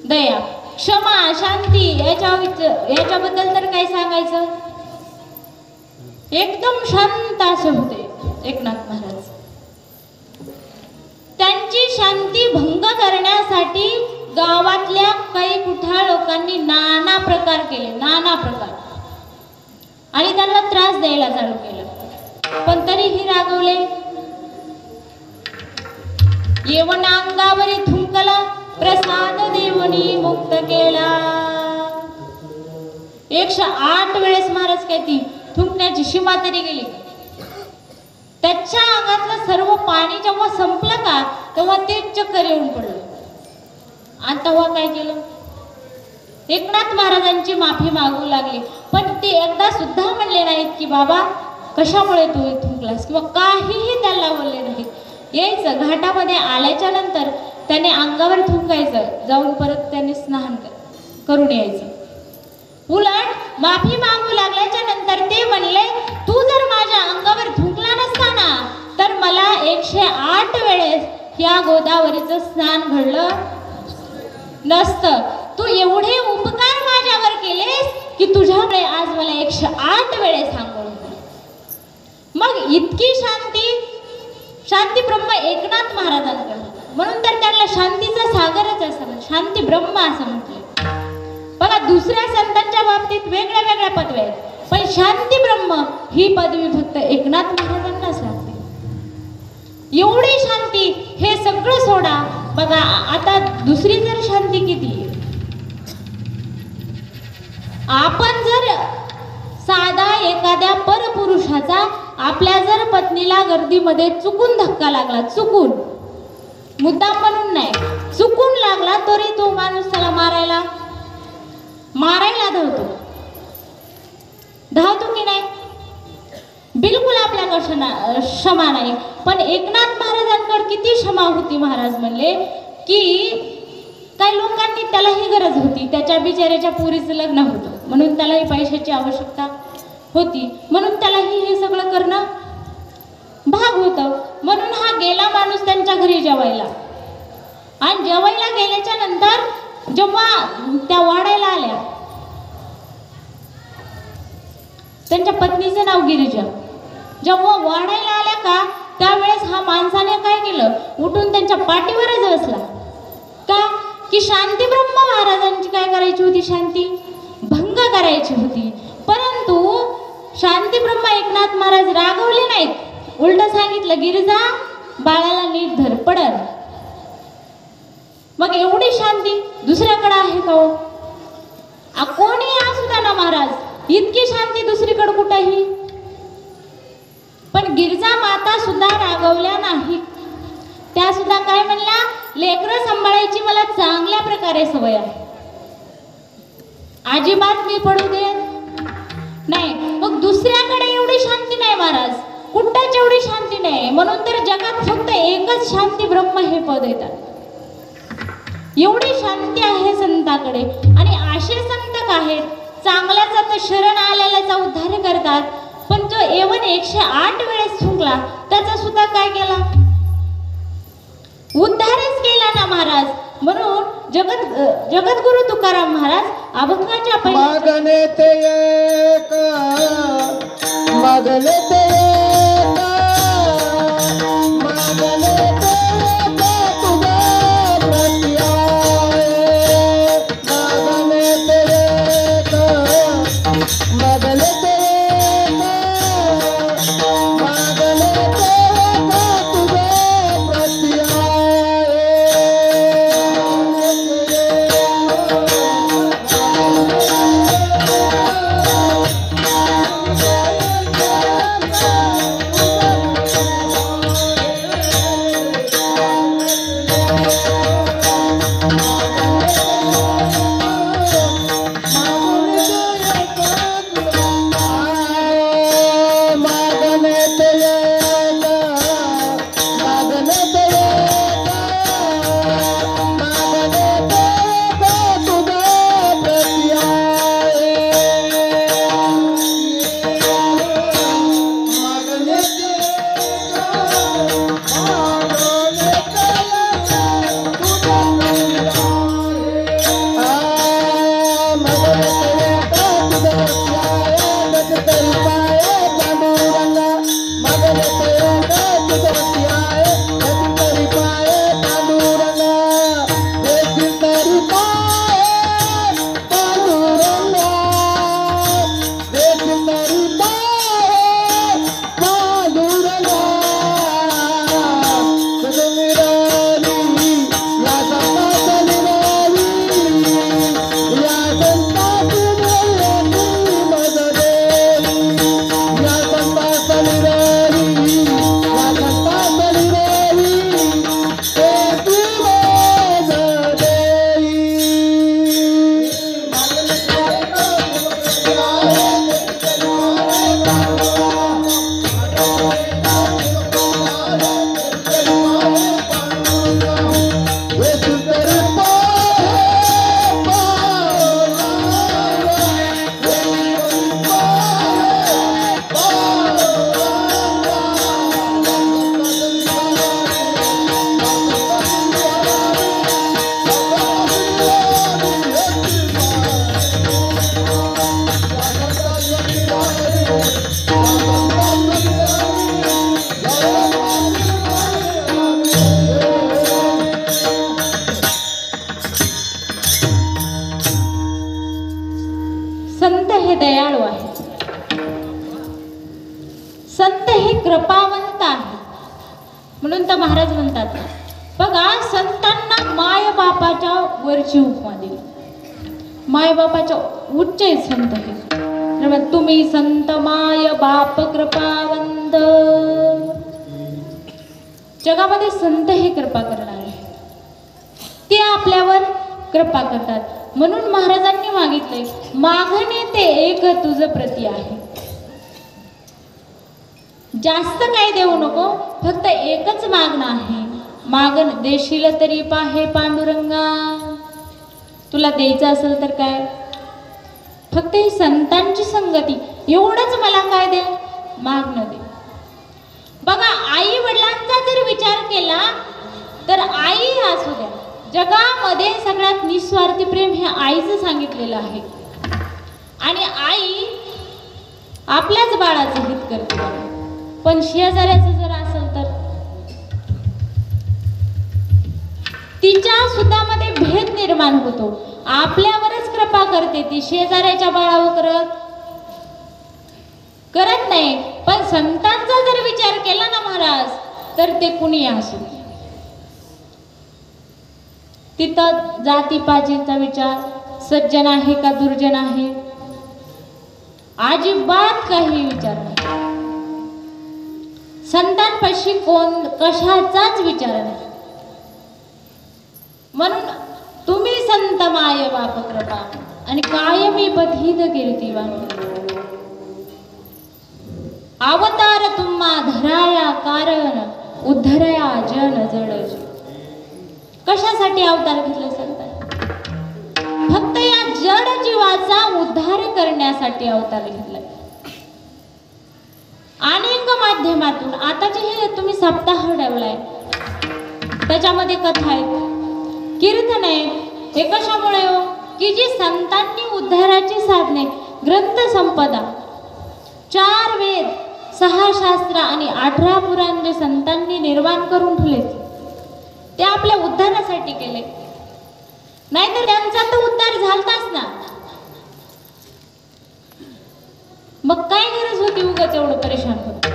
दया. क्षमा, शांती याच्याबद्दल तर काय सांगायचं. एकदम शांत असे होते एकनाथ महाराज. त्यांची शांती भंग करण्यासाठी गावातल्या काही कुठाळ लोकांनी नाना प्रकार केले, नाना प्रकार, आणि त्यांना त्रास द्यायला चालू केलं. पण तरीही रागवले. येवन अंगावरी थुंकला, प्रसाद देवनी मुक्त केला. 108 वेळेस महाराज काय ती थुंकण्याची सीमा तरी गेली. त्याच्या अंगातलं सर्व पाणी जेव्हा संपलं का तेव्हा ते चक्कर येऊन पडलं. आणि तेव्हा काय केलं? एकनाथ महाराजांची माफी मागू लागली. पण ते एकदा सुद्धा म्हणले नाहीत की बाबा कशामुळे तू थुंकलास, किंवा काहीही त्याला बोलले नाहीत. यायचं घाटामध्ये आल्याच्या नंतर त्याने अंगावर थुंकायचं, जाऊन परत त्याने स्नान करून यायचं. उलट माफी मागू लागल्याच्या नंतर ते म्हणले तू जर माझ्या अंगावर थुंकला नसता ना तर मला 108 वेळेस या गोदावरीचं स्नान घडलं नसतं. तू एवढे उपकार माझ्यावर केलेस की तुझ्यामुळे आज मला 108 वेळेस आंघोळ झाली. मग इतकी शांती ब्रह्म एकनाथ महाराजांकडे, म्हणून तर त्यांना शांतीचा सागरच असं, शांती ब्रह्म असं म्हटलं. बघा दुसऱ्या संतांच्या बाबतीत वेगळ्या वेगळ्या पदव्या आहेत, पण शांती ब्रह्म ही पदवी फक्त एकनाथ महाराजांनाच लागते. एवढी शांती, हे सगळं सोडा. बघा आता दुसरी जर शांती किती आहे. आपण जर साधा एखाद्या परपुरुषाचा आपल्या जर पत्नीला गर्दीमध्ये चुकून धक्का लागला, चुकून, मुद्दाम म्हणून नाही, चुकून लागला, तरी तो माणूस त्याला मारायला धावतो की नाही? बिलकुल आपल्याकडे क्षमा नाही. पण एकनाथ महाराजांकडे किती क्षमा होती. महाराज म्हणले की काही लोकांनी, त्यालाही गरज होती, त्याच्या बिचाऱ्याच्या पुरीचं लग्न होतं, म्हणून त्यालाही पैशाची आवश्यकता होती, म्हणून त्यालाही हे सगळं करणं भाग होतं. म्हणून हा गेला माणूस त्यांच्या घरी जेवायला, आणि जेवायला गेल्याच्या नंतर जेव्हा त्या वाढायला आल्या, त्यांच्या पत्नीचं नाव गिरिजा, जेव्हा वाढायला आल्या का त्यावेळेस हा माणसाने काय केलं, उठून त्यांच्या पाठीवरच बसला. का की शांती ब्रह्म महाराजांची काय करायची होती, शांती भंग करायची होती. परंतु शांती ब्रह्म एकनाथ महाराज रागवले नाहीत, उलट सांगितलं गिरिजा बाळाला नीट धर, पडल. मग एवढी शांती दुसऱ्याकडे आहे का हो? कोणी असू द्या ना महाराज, इतकी शांती दुसरीकडे कुठेही. पण गिरिजा माता सुद्धा रागवल्या नाही. त्या सुद्धा काय म्हणल्या, लेकरं सांभाळायची मला चांगल्या प्रकारे सवय आहे, अजिबात मी पडू देत नाही. मग दुसऱ्याकडे एवढी शांती नाही महाराज, कुठंच एवढी शांती नाही. म्हणून तर जगात फक्त एकच शांती ब्रह्म हे पद येतात. एवढी शांती आहे संताकडे. आणि असे संत आहेत चांगल्याचा तर शरण आलेल्याचा उद्धार करतात, पण जो एवन 108 वेळेस चुकला त्याचा सुद्धा काय केला, उद्धारच केला ना महाराज. म्हणून जगद्गुरु तुकाराम महाराज अभंगाच्या मागणे ते एक, मागणे ते एक, मागणे ते एक तुझा प्रती आहे. मागणे ते एक, मागणे ते एक, मागणे ते एक तुझा प्रती आहे. संत हे दयाळू आहे, संत हे कृपावंत आहे. म्हणून तर महाराज म्हणतात बघा, संतांना माय बापाच्या वरची उपमा दिली. माय बापाच्या उच्च संत हे. तुम्ही संत माय बाप कृपावंत. जगामध्ये संत हे कृपा करणारे, ते आपल्यावर कृपा करतात. म्हणून महाराजांनी मागितले, मागणे ते एक तुझ प्रती आहे. जास्त काय देऊ नको, फक्त एकच मागणं आहे. मागण देशील तरी पाहे पांडुरंगा. तुला द्यायचं असेल तर काय, फक्त ही संतांची संगती एवढंच मला काय दे, मागणं दे. बघा, आई वडिलांचा जर विचार केला तर आई असू द्या, जगामध्ये सगळ्यात निस्वार्थी प्रेम हे आईचं सांगितलेलं आहे. आणि आई आपल्याच बाळाचं हित करते. पण शेजाऱ्याचं जर असेल तर तिच्या सुद्धा मध्ये भेद निर्माण होतो. आपल्यावरच कृपा करते ती, शेजाऱ्याच्या बाळावर करत नाही. पण संतांचा जर विचार केला ना महाराज, तर ते कुणी असो, तिथं जातीपातीचा विचार, सज्जन आहे का दुर्जन आहे, अजिबात काही विचार नाही. संतांपाशी कोण कशाचाच विचार नाही. म्हणून तुम्ही संत माय बाप कृपा आणि कायमी पथित कीर्तिवान. अवतार तुम्हा धराया कारण उद्धरया जन जड. कशासाठी अवतार घेतले संत? फक्त या जड जीवाचा उद्धार करण्यासाठी अवतार घेतला. अनेक माध्यमातून आताचे हे तुम्ही सप्ताह ठेवलाय, त्याच्यामध्ये कथा आहेत, कीर्तन आहेत. हे कशामुळे हो? की जी संतांनी उद्धाराची साधने, ग्रंथ संपदा, 4 वेद, 6 शास्त्र आणि 18 पुराण जे संतांनी निर्माण करून ठेवले ते आपल्या उद्धारासाठी केले. नाहीतर त्यांचा तर उद्धार झालताच ना. मग काय गरज होती उगाच एवढं परेशान होत?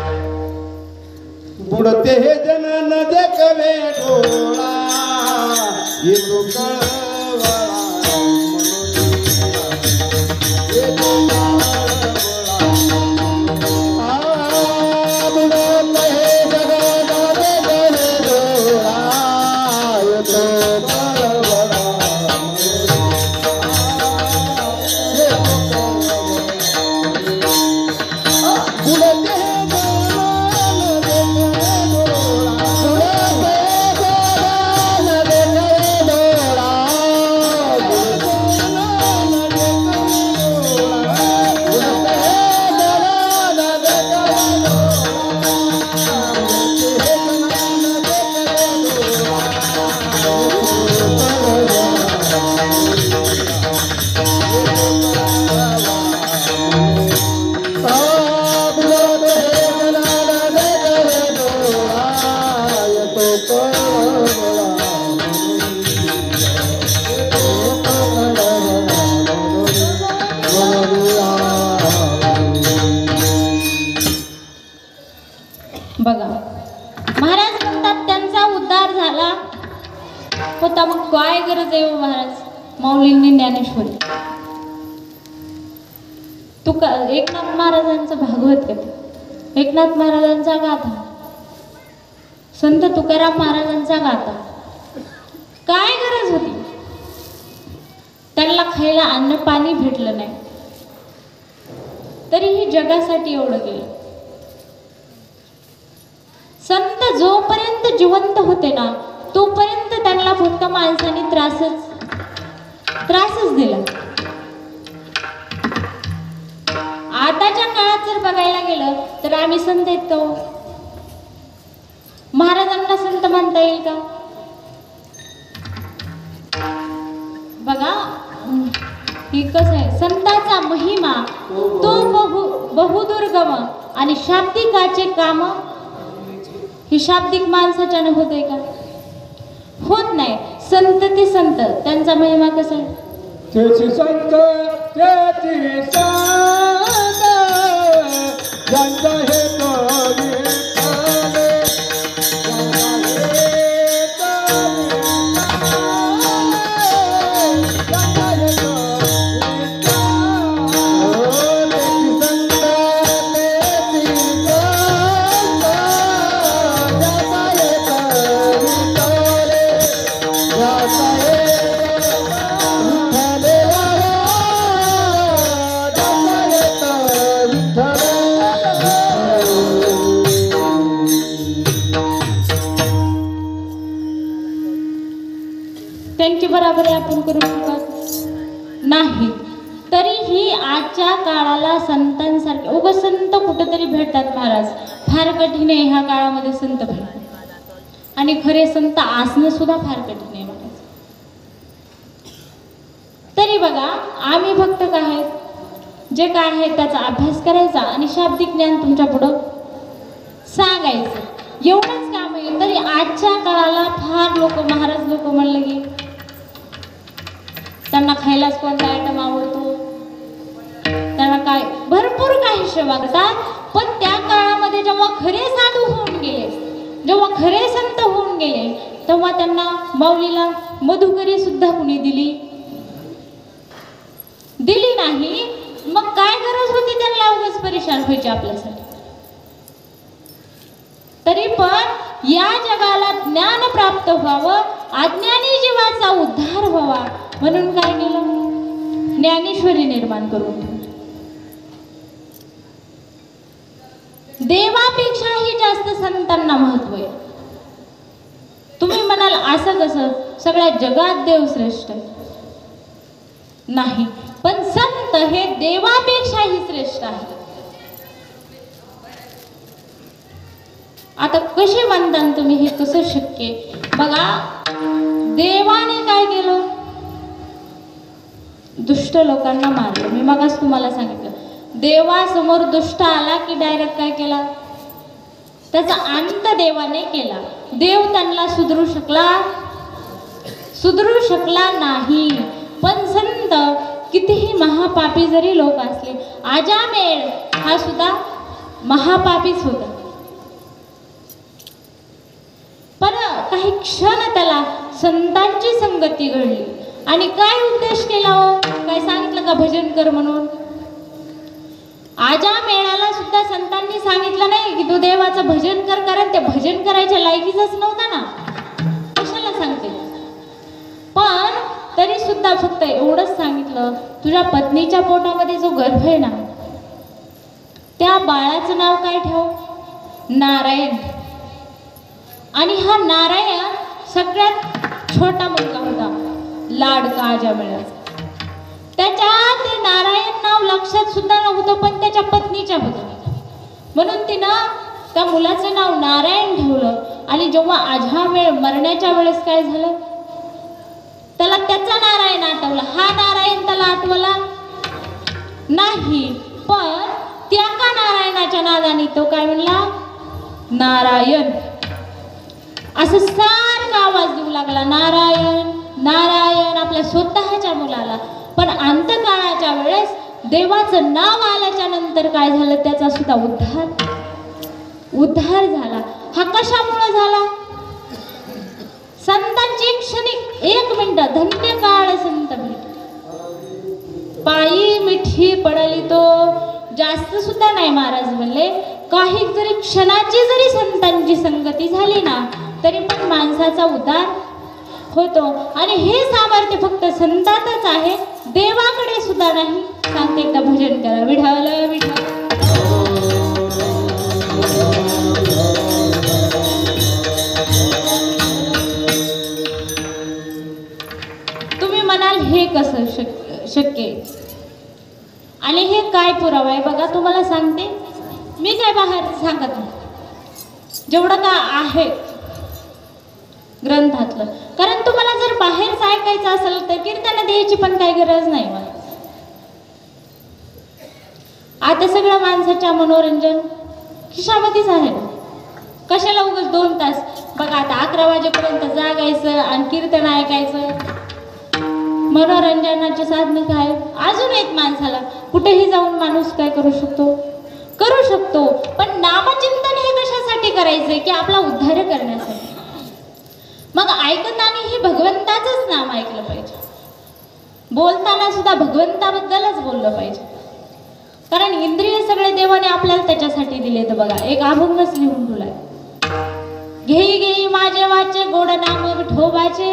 बुडते हे जन न देखवे डोळा येतो कळवळा बघा, महाराज म्हणतात त्यांचा उद्धार झाला होता, मग काय गरज आहे महाराज माऊलींनी ज्ञानेश्वरी. एकनाथ महाराजांचं भागवत कथा, एकनाथ महाराजांचा गाथा, संत तुकाराम महाराजांचा गाथा. काय गरज होती? त्यांना खायला अन्न पाणी भेटलं नाही तरीही जगासाठी एवढं केलं. संत जोपर्यंत जिवंत होते ना तोपर्यंत त्यांना फक्त माणसाने त्रासच दिला. आताच्या काळात जर बघायला गेलं तर आम्ही संत आहेत का? महाराजांना संत म्हणता येईल का? बघा, हे कसं आहे, संताचा महिमा तो बहुदुर्गम आणि शाब्दिकाचे काम ही शाब्दिक माणसाच्याने होते का? होत नाही. संत ते संत, त्यांचा महिमा कसा आहे? त्याची संत त्याची संत ज्यांचा हे त्यांची बराबरी आपण करू शकत नाही. तरीही आजच्या काळाला संतांसारखे उगाच संत कुठेतरी भेटतात महाराज. फार कठीण आहे ह्या काळामध्ये संत भेटणं, आणि खरे संत असणं सुद्धा फार कठीण आहे महाराज. तरी बघा, आम्ही फक्त काय आहे, जे काय आहे त्याचा अभ्यास करायचा आणि शाब्दिक ज्ञान तुमच्या पुढं सांगायचं, एवढंच काम आहे. तरी आजच्या काळाला फार लोक, महाराज लोक म्हणलं की त्यांना खायलाच कोणता आयटम आवडतो, त्यांना काय भरपूर काही सेवा करतात. पण त्या काळामध्ये जेव्हा खरे साधू होऊन गेले, जेव्हा खरे संत होऊन गेले, तेव्हा त्यांना माऊलीला मधुकरी सुद्धा कुणी दिली नाही. मग काय गरज होती त्यांना उगाच परेशान व्हायची आपल्यासाठी? तरी पण या जगाला ज्ञान प्राप्त व्हावं, अज्ञानी जीवाचा उद्धार व्हावा म्हणून काय केलं? ज्ञानेश्वरी निर्माण करून. देवापेक्षाही जास्त संतांना महत्व आहे. तुम्ही म्हणाल असं कसं, सगळ्या जगात देव श्रेष्ठ आहे. नाही, पण संत हे देवापेक्षाही श्रेष्ठ आहे. आता कसे म्हणता तुम्ही, हे कसं शक्य आहे? बघा, देवाने काय केलं? दुष्ट लोकांना मारलं. मी मगाच तुम्हाला सांगितलं, देवासमोर दुष्ट आला की डायरेक्ट काय केला? त्याचा अंत देवाने केला. देव त्यांना सुधरू शकला नाही. पण संत कितीही महापापी जरी लोक असले, अजामेळ हा सुद्धा महापापीच होता, पण काही क्षण त्याला संतांची संगती घडली. आणि काय उद्देश केला हो? काय सांगितलं का भजन कर म्हणून? अजामेळाला सुद्धा संतांनी सांगितलं नाही की तू देवाचं भजन कर, कारण ते भजन करायच्या लायकीचाच नव्हता ना, कशाला सांगते. पण तरी सुद्धा फक्त एवढंच सांगितलं, तुझ्या पत्नीच्या पोटामध्ये जो गर्भ आहे ना, त्या बाळाचं नाव काय ठेव? नारायण. आणि हा नारायण सगळ्यात छोटा मुलगा होता, लाडका अजामेळाचा. त्याच्या ते नारायण नाव लक्षात सुद्धा नव्हतं, पण त्याच्या पत्नीच्या होतं. म्हणून तिनं त्या मुलाचं नाव नारायण ठेवलं. आणि जेव्हा अजामेळ मरण्याच्या वेळेस काय झालं, त्याला त्याचा नारायण आठवला. हा नारायण त्याला आठवला नाही, पण त्या का नारायणाच्या नादाने तो काय म्हणला? नारायण. असं सारखा आवाज देऊ लागला, नारायण नारायण, आपल्या स्वतःच्या मुलाला. पण अंतकाळाच्या वेळेस देवाचं नाव आल्याच्या नंतर काय झालं? त्याचा सुद्धा उद्धार झाला. हा कशामुळे झाला? संतांची क्षणिक 1 मिनिट धन्य काळ संत भेट, पायी मिठी पडली तो. जास्त सुद्धा नाही महाराज म्हणले, काही जरी क्षणाची जरी संतांची संगती झाली ना, तरी पण माणसाचा उद्धार होतो. आणि हे सामर्थ्य फक्त संतातच आहे, देवाकडे सुद्धा नाही. सांगते एकदा भजन करा, विठावलं विठावलं. तुम्ही म्हणाल हे कसं शक्य आहे? आणि हे काय पुरावा आहे? बघा, तुम्हाला सांगते, मी काय बाहेर सांगत नाही, जेवढं का आहे ग्रंथातलं. कारण तुम्हाला जर बाहेरच ऐकायचं असेल तर कीर्तन द्यायची पण काही गरज नाही मला. आता सगळं माणसाच्या मनोरंजन खिशामध्येच आहे ना, कशाला उगाच 2 तास. बघा, आता 11 वाजेपर्यंत जागायचं आणि कीर्तन ऐकायचं. मनोरंजनाचे साधन काय अजून आहेत माणसाला? कुठेही जाऊन माणूस काय करू शकतो, पण नामचिंतन हे कशासाठी करायचंय? की आपला उद्धार करण्यासाठी. मग ऐकतानाही भगवंताचंच नाम ऐकलं पाहिजे, बोलताना सुद्धा भगवंताबद्दलच बोललं पाहिजे. कारण इंद्रिय सगळे देवाने आपल्याला त्याच्यासाठी दिले. तर बघा, एक अभंगच लिहून ठेवलाय, घेई घेई माझे वाचे गोड नाम विठोबाचे,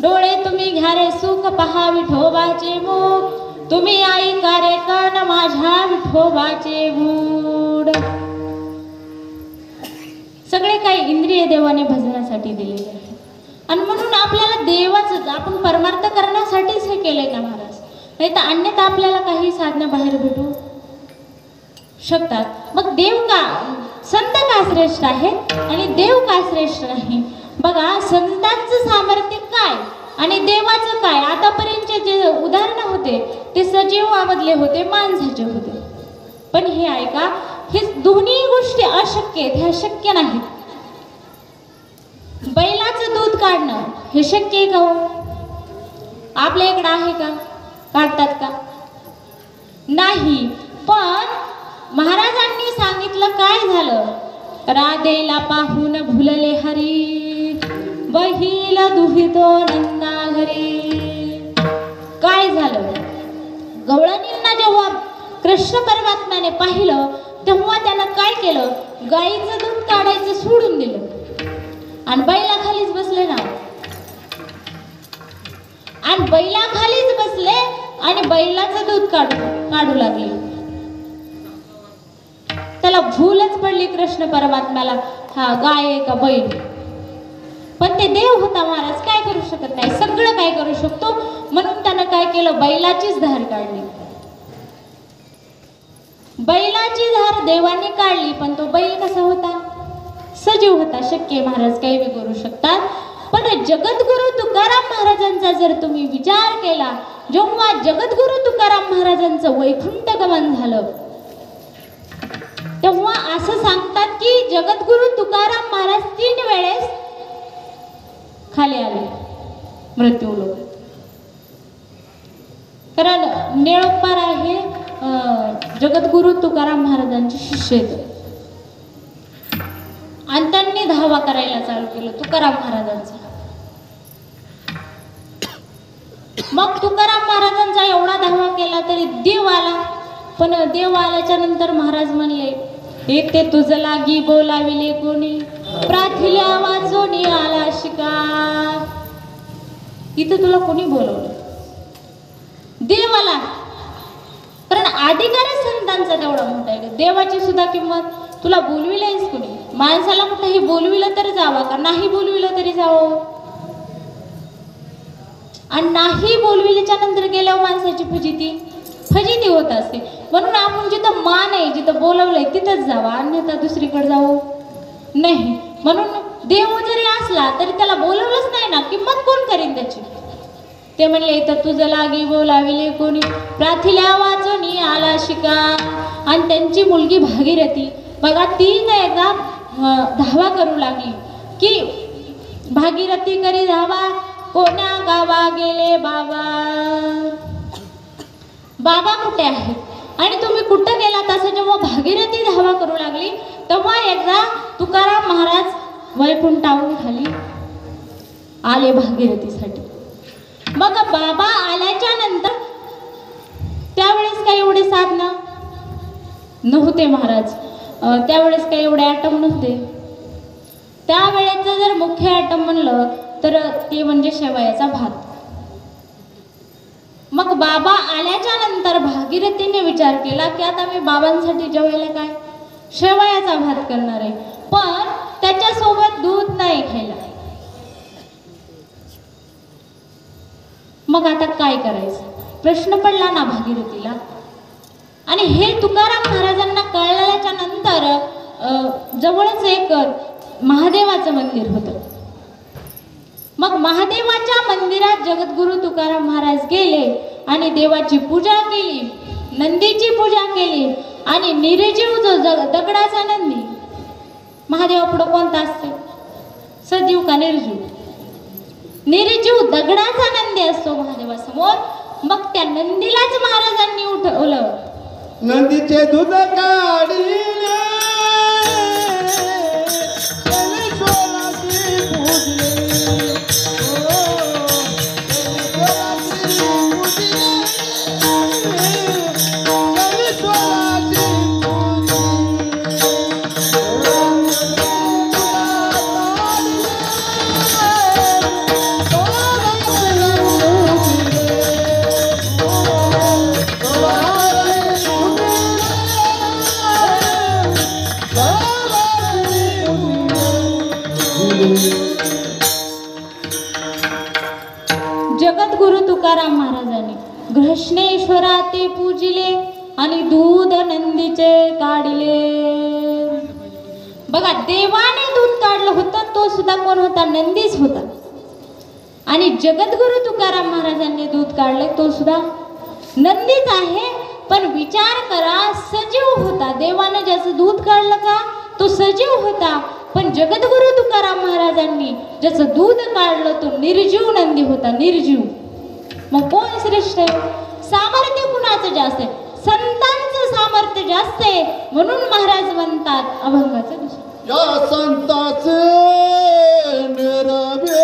डोळे तुम्ही घ्या रे सुख पहा विठोबाचे मुख, तुम्ही ऐका रे कान माझ्या विठोबाचे गूढ. सगळे काही इंद्रिय देवाने भजनासाठी दिलेले आहे. आणि म्हणून आपल्याला देवाचं आपण परमार्थ करण्यासाठीच हे केलंय ना महाराज. नाही तर अन्यथा आपल्याला काही साधनं बाहेर भेटू शकतात. मग देव का, संत का श्रेष्ठ आहे आणि देव का श्रेष्ठ नाही? बघा, संतांचं सामर्थ्य काय आणि देवाचं काय? आतापर्यंतचे जे उदाहरणं होते ते सजीवामधले होते, माणसाचे होते. पण हे ऐका, हे दोन्ही गोष्टी अशक्य आहेत, ह्या शक्य नाहीत. बैलाचं दूध काढणं हे शक्य आहे का हो? आपल्या इकडं आहे का? काढतात का? नाही. पण महाराजांनी सांगितलं, काय झालं? राधेला पाहून भुलले हरी, बहिला दुहितो नंदा घरी. काय झालं? गवळणींना जेव्हा कृष्ण परमात्म्याने पाहिलं तेव्हा त्यानं काय केलं? गाईचं दूध काढायचं सोडून दिलं आणि बैलाखालीच बसले ना, आणि बैलाखालीच बसले आणि बैलाचं दूध काढू लागले. त्याला झूलच पडली कृष्ण परमात्म्याला, हा गाय आहे का बैल. पण ते देव होता महाराज, काय करू शकत नाही, सगळं काय करू शकतो. म्हणून त्यानं काय केलं, बैलाचीच धार काढली. बैलाची धार देवाने काढली, पण तो बैल कसा होता, सजीव होता. शक्य आहे महाराज, काही बी करू शकतात. पण जगद्गुरु तुकाराम महाराजांचा जर तुम्ही विचार केला, जेव्हा जगद्गुरु तुकाराम महाराजांचं वैकुंठ गमन झालं, तेव्हा असं सांगतात की जगद्गुरु तुकाराम महाराज 3 वेळेस खाली आले, मृत्यू लोक. कारण निळोप्पार आहे जगद्गुरु तुकाराम महाराजांचे शिष्य आहेत. आणि त्यांनी धावा करायला चालू केलं तुकाराम महाराजांचा. मग तुकाराम महाराजांचा एवढा धावा केला तरी देव आला. पण देव आल्याच्या नंतर महाराज म्हणले, एक ते तुझ लागी बोलाविले कोणी, प्राथिल्या वाचोनी आला शिका. इथं तुला कोणी बोलवलं, देव आला. कारण अधिकारी संतांचा तेवढा मोठा आहे. देवाची सुद्धा किंमत, तुला बोलविलेस कोणी. माणसाला कुठेही बोलविलं तर जावं का, नाही बोलविलं तरी जावं. आणि नाही बोलविल्याच्या नंतर गेल्यावर माणसाची फजिती होत असते. म्हणून आपण जिथं मान आहे, जिथं बोलवलंय तिथंच जावं, अन्यथा दुसरीकडे जावं नाही. म्हणून देव जरी असला तरी त्याला बोलवलंच नाही ना, किंमत कोण करीन त्याची. ते म्हणले, इथं तुझं लागी बोलाविले कोणी, प्राथिल्या वाचोनी आला शिका. आणि त्यांची मुलगी भागीरथी बघा, ती एकदा धावा करू लागली की भागीरथी करी धावा, कोण्या गावा गेले बाबा. बाबा कुठे आहेत आणि तुम्ही कुठं गेलात, असं जेव्हा भागीरथी धावा करू लागली, तेव्हा एकदा तुकाराम महाराज वैकुंठावरून खाली आले भागीरथीसाठी. मग बाबा आल्याच्या नंतर त्यावेळेस काही एवढे साधना नव्हते महाराज. त्यावेळेस काही एवढे ॲटम नव्हते. त्यावेळेचं जर मुख्य ॲटम म्हणलं तर ते म्हणजे शेवयाचा भात. मग बाबा आल्याच्या नंतर भागीरथीने विचार केला की आता मी बाबांसाठी जेवायला काय, शेवयाचा भात करणार आहे. पण त्याच्यासोबत दूध नाही खायला. मग आता काय करायचं, प्रश्न पडला ना भागीरथीला. आणि हे तुकाराम महाराजांना कळल्याच्या नंतर जवळच एक महादेवाचं मंदिर होतं. मग महादेवाच्या मंदिरात जगद्गुरु तुकाराम महाराज गेले आणि देवाची पूजा केली, नंदीची पूजा केली. आणि निर्जीव जो दगडाचा नंदी, महादेवापुढं कोणता असते, सजीव का निर्जीव, निर्जीव दगडाचा नंदी असतो महादेवासमोर. मग त्या नंदीलाच महाराजांनी उठवलं. नंदीचे दूध काढिले जगद्गुरु तुकाराम महाराजांनी घृष्णेश्वरा ते पूजिले आणि दूध नंदीचे काढिले. बघा, देवाने दूध काढलं होतं, तो सुद्धा कोण होता, नंदीच होता. आणि जगद्गुरु तुकाराम महाराजांनी दूध काढले, तो सुद्धा नंदीच आहे. पण विचार करा, सजीव होता. देवाने ज्याचं दूध काढलं का, तो सजीव होता. पण जगद्गुरु तुकाराम महाराजांनी ज्याचं दूध काढलं, तो निर्जीव नंदी होता, निर्जीव. मग कोण श्रेष्ठ आहे, सामर्थ्य कुणाचं जास्त आहे, संतांचं सामर्थ्य जास्त आहे. म्हणून महाराज म्हणतात अभंगाचं दुसरं, या संताचे निरवे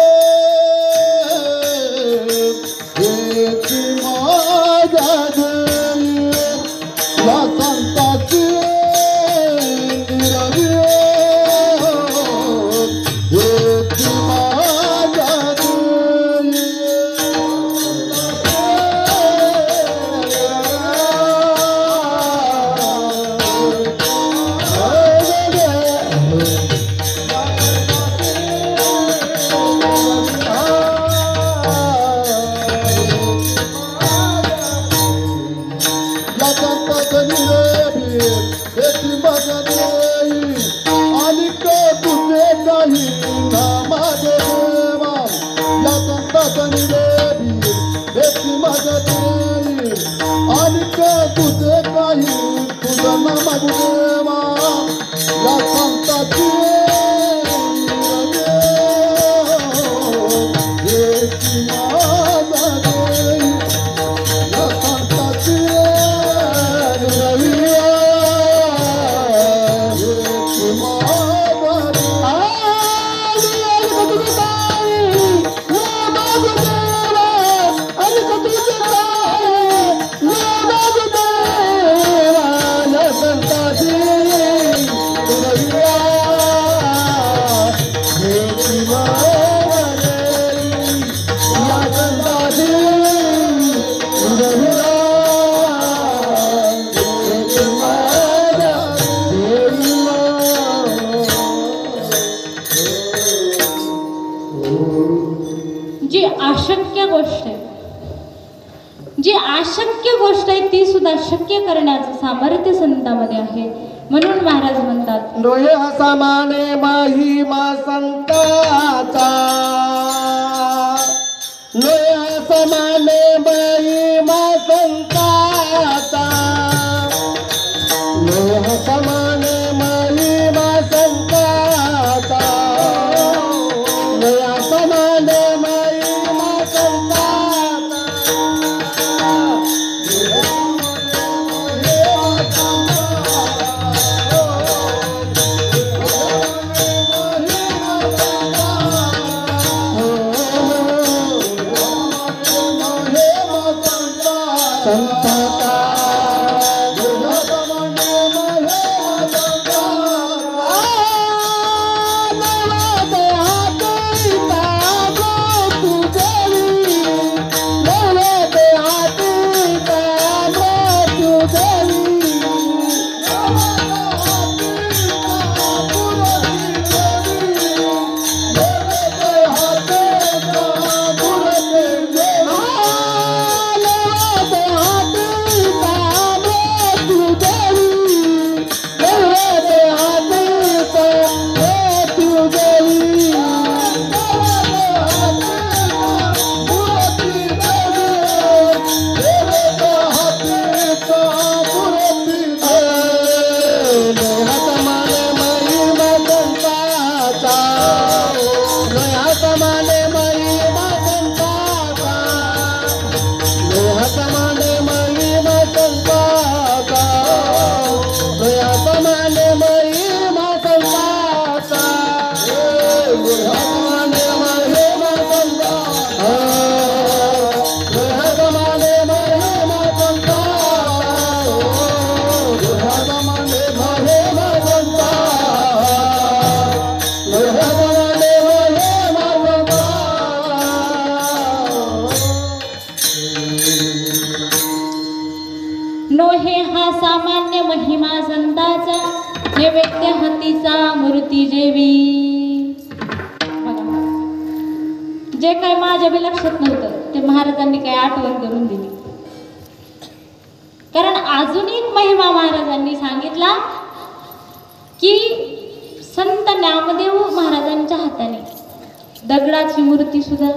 माझा देव, या संताचे निरवे माझा देव. बाबुदेवा या संताची जी अशक्य गोष्ट आहे, जी अशक्य गोष्ट आहे ती सुद्धा शक्य करण्याचं सामर्थ्य संतांमध्ये आहे. म्हणून महाराज म्हणतात डोळे हसामाने महिमा संताचा, डोळे हसामाने महिमा संताचा, डोळे हसामाने महिमा संताचा, डोळे हसामाने महिमा संताचा. नोहे हा सामान्य महिमा संताचा, नैवेद्य हातीचा मूर्ती जेवी. बघा, जे काही माझ्या बी लक्षात नव्हतं ते महाराजांनी काही आठवण करून दिली. कारण अजून एक महिमा महाराजांनी सांगितला की संत नामदेव महाराजांच्या हाताने दगडाची मूर्ती सुद्धा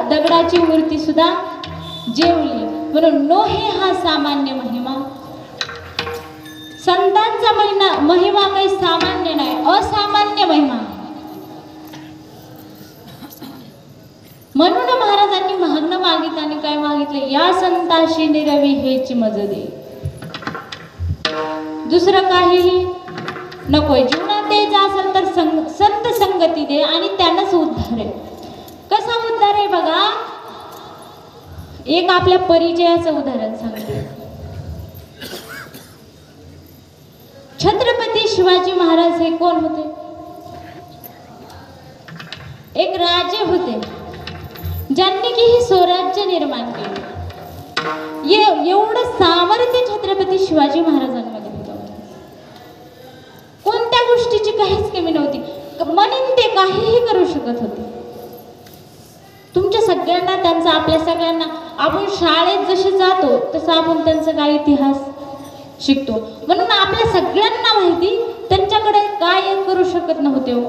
दगडाची मूर्ती सुद्धा जेवली. म्हणून नोहे हा सामान्य महिमा. संतांचा महिमा काही सामान्य नाही, असामान्य महिमा आहे. म्हणून महाराजांनी मागणं मागितलं, काय मागितले, या संताशी निरवी हेची मज दे. दुसरं काहीही नकोय. जीवनात द्यायचं असेल तर संत संगती दे आणि त्यानंच उद्धार आहे. कसा उद्धार आहे बघा, एक आपल्या परिचयाचं उदाहरण सांगते. छत्रपती शिवाजी महाराज हे कोण होते? एक राजे होते ज्यांनी की ही स्वराज्य निर्माण केले. एवढं सामर्थ्य छत्रपती शिवाजी महाराजांमध्ये होतं. कोणत्या गोष्टीची काहीच कमी नव्हती. म्हणून ते काहीही करू शकत होते. तुमच्या सगळ्यांना त्यांचा, आपल्या सगळ्यांना, आपण शाळेत जसे जातो तसं आपण त्यांचा काय इतिहास शिकतो. म्हणून आपल्या सगळ्यांना माहिती त्यांच्याकडे काय करू शकत नव्हते हो.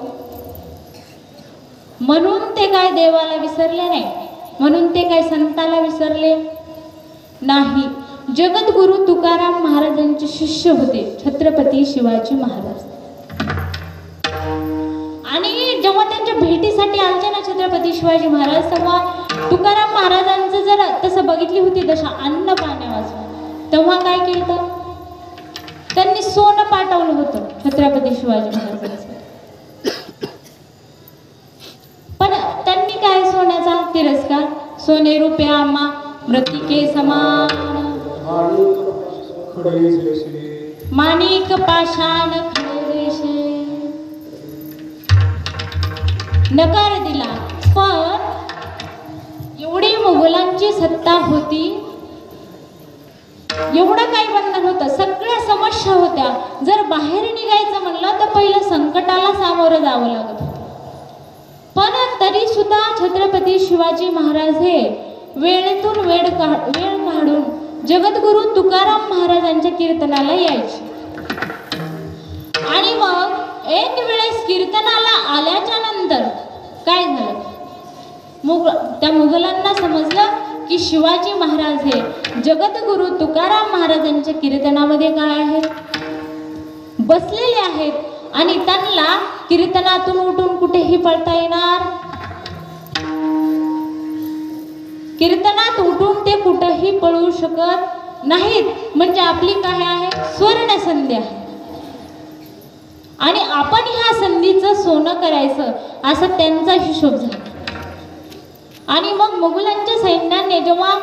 म्हणून ते काय देवाला विसरले नाही, म्हणून ते काय संताला विसरले नाही. जगद्गुरु तुकाराम महाराजांचे शिष्य होते छत्रपती शिवाजी महाराज. आणि जेव्हा त्यांच्या भेटीसाठी आलते ना छत्रपती शिवाजी महाराज, तेव्हा तुकाराम महाराजांचं जर तसं बघितली होती दशा अन्न पाण्यावाचून, तेव्हा काय केलं, त्यांनी सोनं पाठवलं होतं छत्रपती शिवाजी महाराजांचं. पण त्यांनी काय सोन्याचा तिरस्कार, सोने रुपये आम्हा मृतिके समान, माणिक पाषाण खडरेशे, नकार दिला. पण एवढी मुघलांची सत्ता होती, एवढं काही बंधन होतं, सगळ्या समस्या होत्या. जर बाहेर निघायचं म्हणलं तर पहिलं संकटाला सामोरं जावं लागत होतं. पण तरी सुद्धा छत्रपती शिवाजी महाराज हे वेळेतून वेळ काढून जगद्गुरु तुकाराम महाराजांच्या कीर्तनाला यायचे. आणि मग एक वेळेस कीर्तनाला आल्याच्या नंतर काय झालं, त्या मुघलांना समजलं की शिवाजी महाराज हे जगद्गुरु तुकाराम महाराजांच्या कीर्तनामध्ये काय आहेत, बसलेले आहेत. आणि त्यांना कीर्तनातून उठून कुठेही पळता येणार, कीर्तनात उठून ते कुठेही पळू शकत नाहीत. म्हणजे आपली काय आहे, स्वर्ण संधी आहे. आणि आपण ह्या संधीचं सोनं करायचं असं त्यांचा हिशोब झाला. आणि मग मुघलांच्या सैन्याने जेव्हा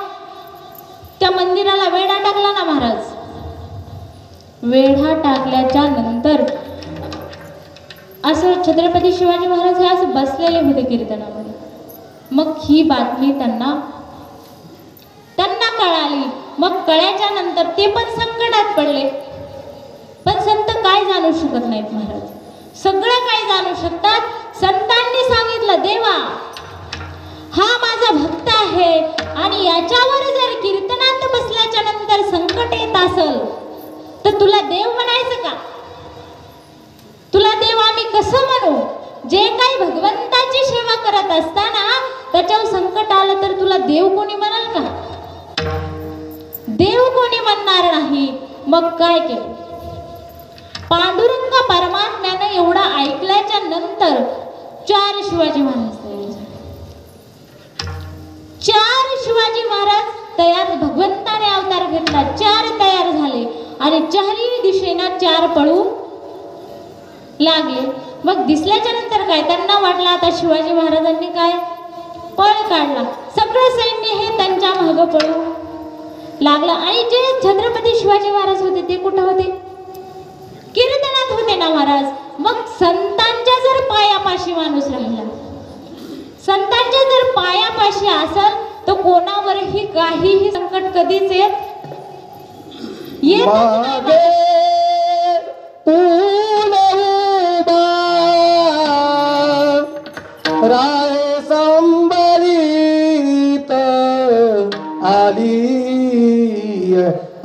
त्या मंदिराला वेढा टाकला ना महाराज, वेढा टाकल्याच्या नंतर असं छत्रपती शिवाजी महाराज हे असं बसलेले होते कीर्तनामध्ये. मग ही बातमी त्यांना कळाली. मग कळल्याच्या नंतर ते पण संकटात पडले. पण संत काय जाणू शकत नाहीत महाराज, सगळं काय जाणू शकतात. संतांनी सांगितलं, देवा हा माझा भक्त आहे आणि याच्यावर जर कीर्तनात बसल्याच्या नंतर संकट येत असेल तर तुला देव म्हणायचं का, तुला देव आम्ही कसं म्हणू. जे काही भगवंताची सेवा करत असताना त्याच्यावर संकट आलं तर तुला देव कोणी म्हणाल का, देव कोणी म्हणणार नाही. मग काय केलं, पांडुरंग परमात्म्याने एवढा ऐकल्याच्या नंतर 4 शिवाजी महाराज तयार झाले. 4 शिवाजी महाराज तयार, भगवंताने अवतार घेतला, 4 तयार झाले आणि 4ही दिशेनं 4 पळू लागले. मग दिसल्याच्या नंतर काय, त्यांना वाटलं आता शिवाजी महाराजांनी काय पळ काढला, सगळं सैन्य हे त्यांच्या मागं पळू लागलं. आणि जे छत्रपती शिवाजी महाराज होते ते कुठं होते, कीर्तनात होते ना महाराज. मग संतांच्या जर पायापाशी माणूस राहिला, संतांच्या जर पायापाशी असेल तर कोणावरही काहीही संकट कधीच येत राय संबलित आली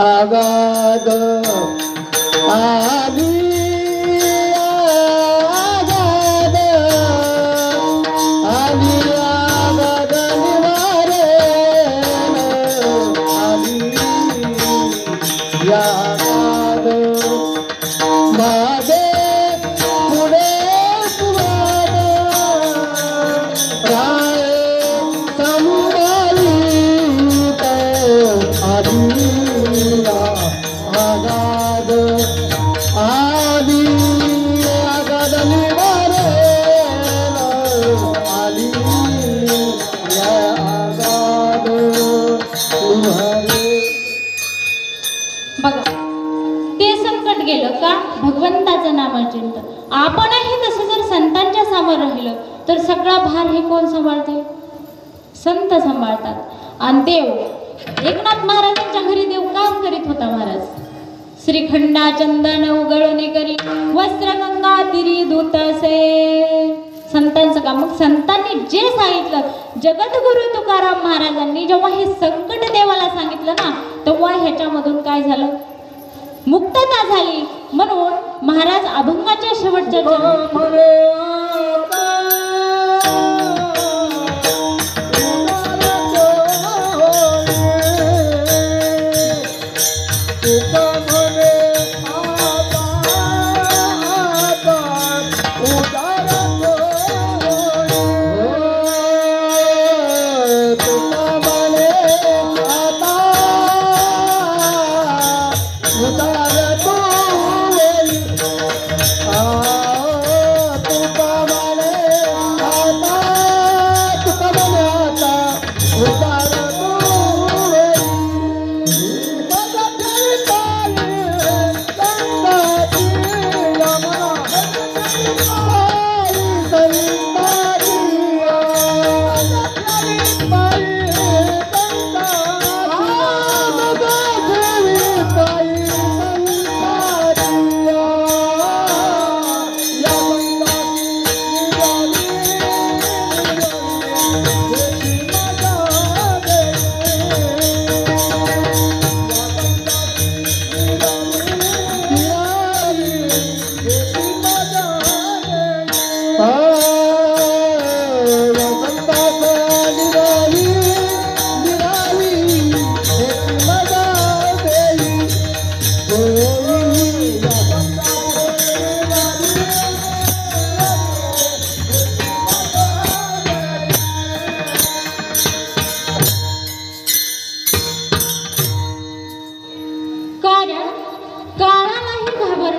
आगाद आली आगाद आली आगाद निवारे आली आगाद मागे पुढे सुवाद राय संबलित आली आगाद आली आगाद निवारे आली आगाद निवारे. बघा ते संकट गेलं का, भगवंताचं नामचिंतन. आपणही तसं जर संतांच्या समोर राहिलं तर सगळा भार हे कोण सांभाळते, संत सांभाळतात. आणि देव एकनाथ महाराजांच्या घरी देव काम करीत होता महाराज. श्रीखंडा चंदन उगळणे करी वस्त्र गंगा तिरी दूतसे, संतांचं काम. मग संतांनी जे सांगितलं, जगद्गुरु तुकाराम महाराजांनी जेव्हा हे संकट देवाला सांगितलं ना, तेव्हा ह्याच्यामधून काय झालं, मुक्तता झाली. म्हणून महाराज अभंगाच्या शेवटच्या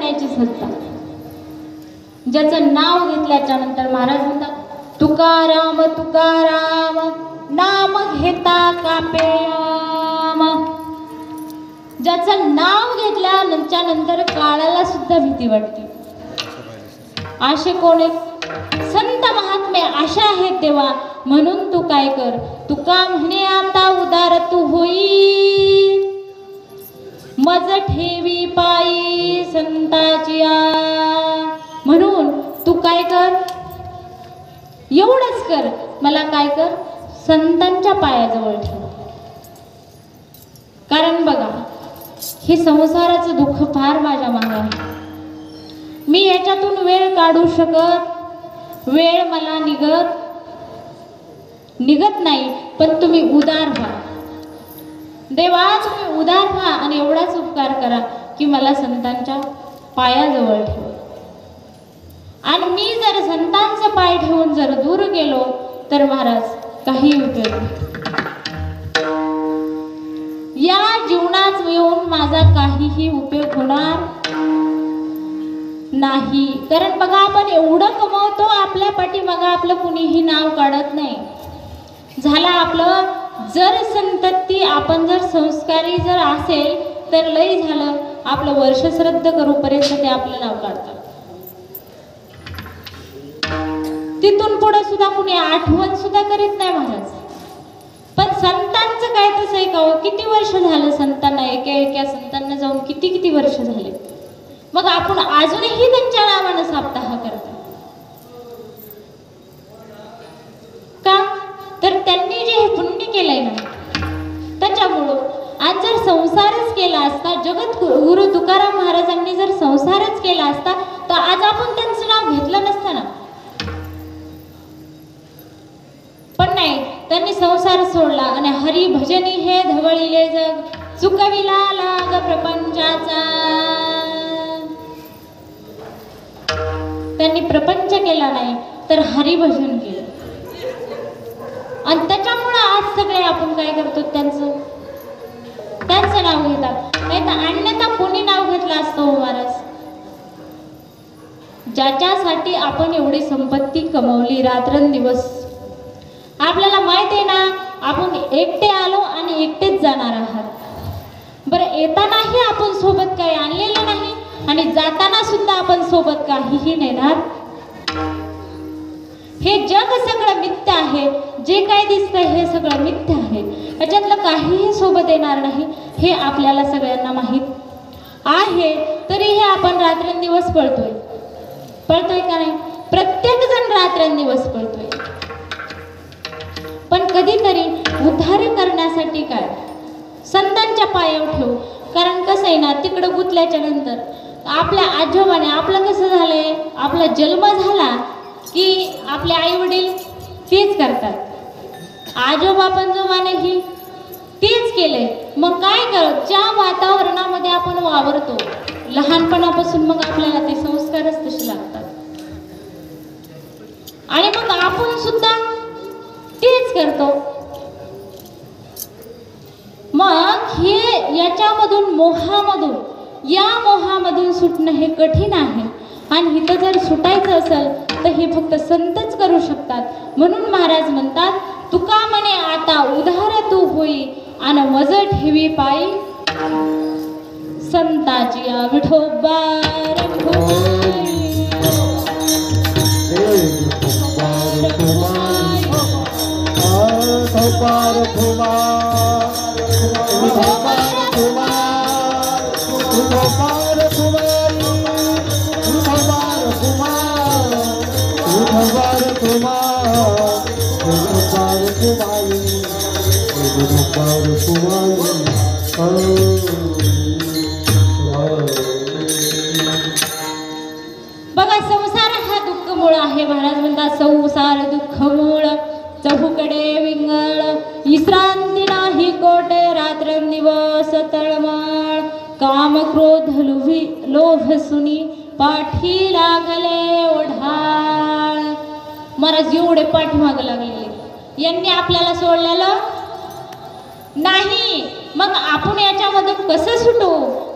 करण्याची सत्ता. ज्याचं नाव घेतल्याच्या नंतर महाराज म्हणतात तुकाराम तुकाराम नाम घेता कापेयाम. ज्याचं नाव घेतल्याच्या नंतर काळाला सुद्धा भीती वाटते. असे कोण आहेत? संत महात्मे अशा आहेत देवा. म्हणून तू काय कर, तुका म्हणे आता उदार तू होई, मज ठेवी पायी संताची. म्हणून तू काय कर, एवढंच कर, मला काय कर, संतांच्या पायाजवळ ठेव. कारण बघा हे संसाराचं दुःख फार माझ्या मागे आहे. मी याच्यातून वेळ काढू शकत, वेळ मला निघत नाही. पण तुम्ही उदार व्हा देवा, तुम्ही उदार व्हा आणि एवढाच उपकार करा की मला संतांच्या पायाजवळ ठेव. आणि मी जर संतांचा पाय ठेवून जर दूर गेलो तर महाराज काही उपयोग नाही. या जीवनात येऊन माझा काहीही उपयोग होणार नाही. कारण बघा आपण एवढं कमवतो, आपल्या पाठीमागे आपलं कुणीही नाव काढत नाही. झालं आपलं जर संतती, आपण जर संस्कारी जर असेल तर लय झालं, आपलं वर्ष श्राद्ध करूपर्यंत ते आपलं नाव काढतात. तिथून पुढे सुद्धा कुणी आठवण सुद्धा करीत नाही महाराज. पण संतांचं काय तसं आहे का हो? किती वर्ष झालं संतांना, एका संतांना जाऊन किती वर्ष झाले. मग आपण अजूनही त्यांच्या नावानं सप्ताह करतो का? तर त्यांनी जे पुण्य केलंय ना त्याच्यामुळं आज जर संसारच केला असता, जगत गुरु तुकाराम महाराजांनी जर संसारच केला असता तर आज आपण त्यांचं नाव घेतलं नसतं ना. पण नाही, त्यांनी संसार सोडला आणि हरी भजनी हे धवळीले जग, चुकविला लाग प्रपंचाचा. त्यांनी प्रपंच केला नाही तर हरिभजन केलं. आणि त्याच्यामुळं आज सगळे आपण काय करतो, त्यांचं नाव घेतात. नाही तर अन्यथा कोणी नाव घेतलं असतं हो महाराज? ज्याच्यासाठी आपण एवढी संपत्ती कमवली रात्रंदिवस. आपल्याला माहित आहे ना, आपण एकटे आलो आणि एकटेच जाणार आहात. बरं, येतानाही आपण सोबत काही आणलेलं नाही आणि जाताना सुद्धा आपण सोबत काहीही नेणार. हे जग सगळं मिथ्या आहे. जे काय दिसतंय हे सगळं मिथ्या आहे. याच्यातलं काहीही सोबत येणार नाही हे आपल्याला सगळ्यांना माहीत आहे. तरीही आपण रात्रंदिवस पळतोय का नाही? प्रत्येक जण रात्रंदिवस पळतोय. पण कधीतरी उद्धार करण्यासाठी काय, संतांच्या पायावर ठेवू. कारण कसं आहे ना, तिकडं गुतल्याच्या नंतर आपल्या आजोबाने, आपलं कसं झालंय, आपला जन्म झाला की आपले आई वडील तेच करतात. आजोबा पंजोबानेही तेच केलंय. मग काय करत, ज्या वातावरणामध्ये आपण वावरतो लहानपणापासून, मग आपल्याला ते संस्कारच तसे लागतात. आणि मग आपण सुद्धा तेच करतो. मग हे याच्यामधून या मोहामधून सुटणं हे कठीण आहे. आणि इथं जर सुटायचं असेल तर हे फक्त संतच करू शकतात. म्हणून महाराज म्हणतात तुका म्हणे आता उधार तू होई आणि मज ठेवी पायी संताची. विठोबा बघा, संसार हा दुःख मूळ आहे. महाराज म्हणतात संसार दुःख मूळ, चहूकडे विंगळ, विश्रांती नाही कोटे, रात्रंदिवस तळमळ, काम क्रोध लोभ सुनी पाठी लागले ओढाळ. महाराज एवढे पाठीमाग लागलेले, यांनी आपल्याला सोडलेलं नाही. मग आपण याच्यामधून कसं सुटू?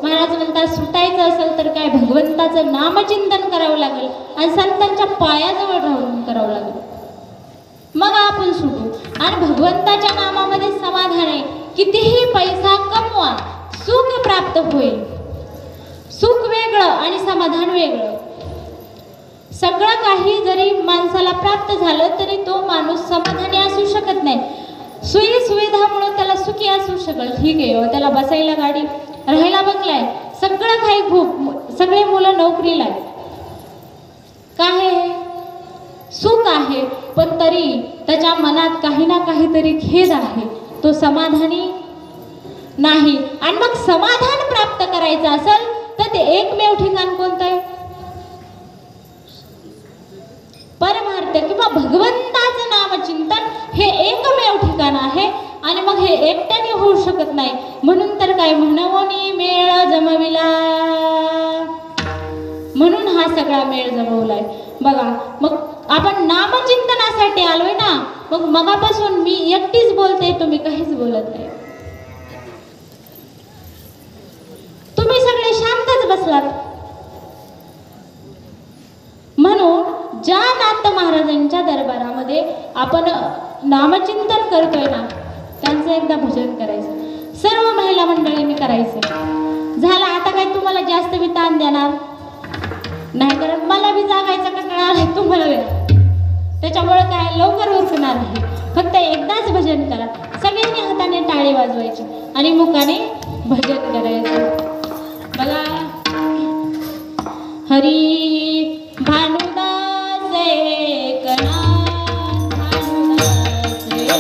महाराज म्हणतात सुटायचं असेल तर काय भगवंताचं नामचिंतन करावं लागेल आणि संतांच्या पायाजवळ राहून करावं लागेल, मग आपण सुटू. आणि भगवंताच्या नामामध्ये समाधान आहे. कितीही पैसा कमवा, सुख प्राप्त होईल. सुख वेगळं आणि समाधान वेगळं. सगळं काही जरी माणसाला प्राप्त झालं तरी तो माणूस समाधानी असू शकत नाही. सोयी सुविधामुळे त्याला सुखी असू शकल, ठीक आहे, त्याला बसायला गाडी, राहायला बंगला आहे, सगळं काही खूप, सगळे मुलं नोकरीला आहे, काय आहे, सुख आहे, पण तरी त्याच्या मनात काही ना काहीतरी खेद आहे, तो समाधानी नाही. आणि मग समाधान प्राप्त करायचं असेल तर ते एकमेव ठिकाण कोणतं आहे? परमार्थ किंवा भगवंताचं नामचिंतन हे एकमेव ठिकाण आहे. आणि मग हे एकट्याने होऊ शकत नाही. म्हणून तर काय म्हणवनी मेळ जमविला, म्हणून हा सगळा मेळ जमवलाय. बघा, मग आपण नामचिंतनासाठी आलोय ना, मग मगापासून मी एकटीच बोलते, तुम्ही काहीच बोलत नाही. तुम्ही सगळे शांतच बसलात. म्हणून ज्या नाथ महाराजांच्या दरबारामध्ये आपण नामचिंतन करतोय ना, त्यांचं एकदा भजन करायचं. सर्व महिला मंडळींनी करायचं. झालं, आता काय तुम्हाला जास्त मी ताण देणार नाही, कारण मला बी जागायचा कंटाळा आलाय, तुम्हाला त्याच्यामुळे काय लवकर उरकणार आहे. फक्त एकदाच भजन करा. सगळ्यांनी हाताने टाळी वाजवायची आणि मुखाने भजन करायचं. बघा, हरी भानुदास एकनाथ, भानुदास एकनाथ,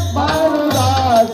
भानुदास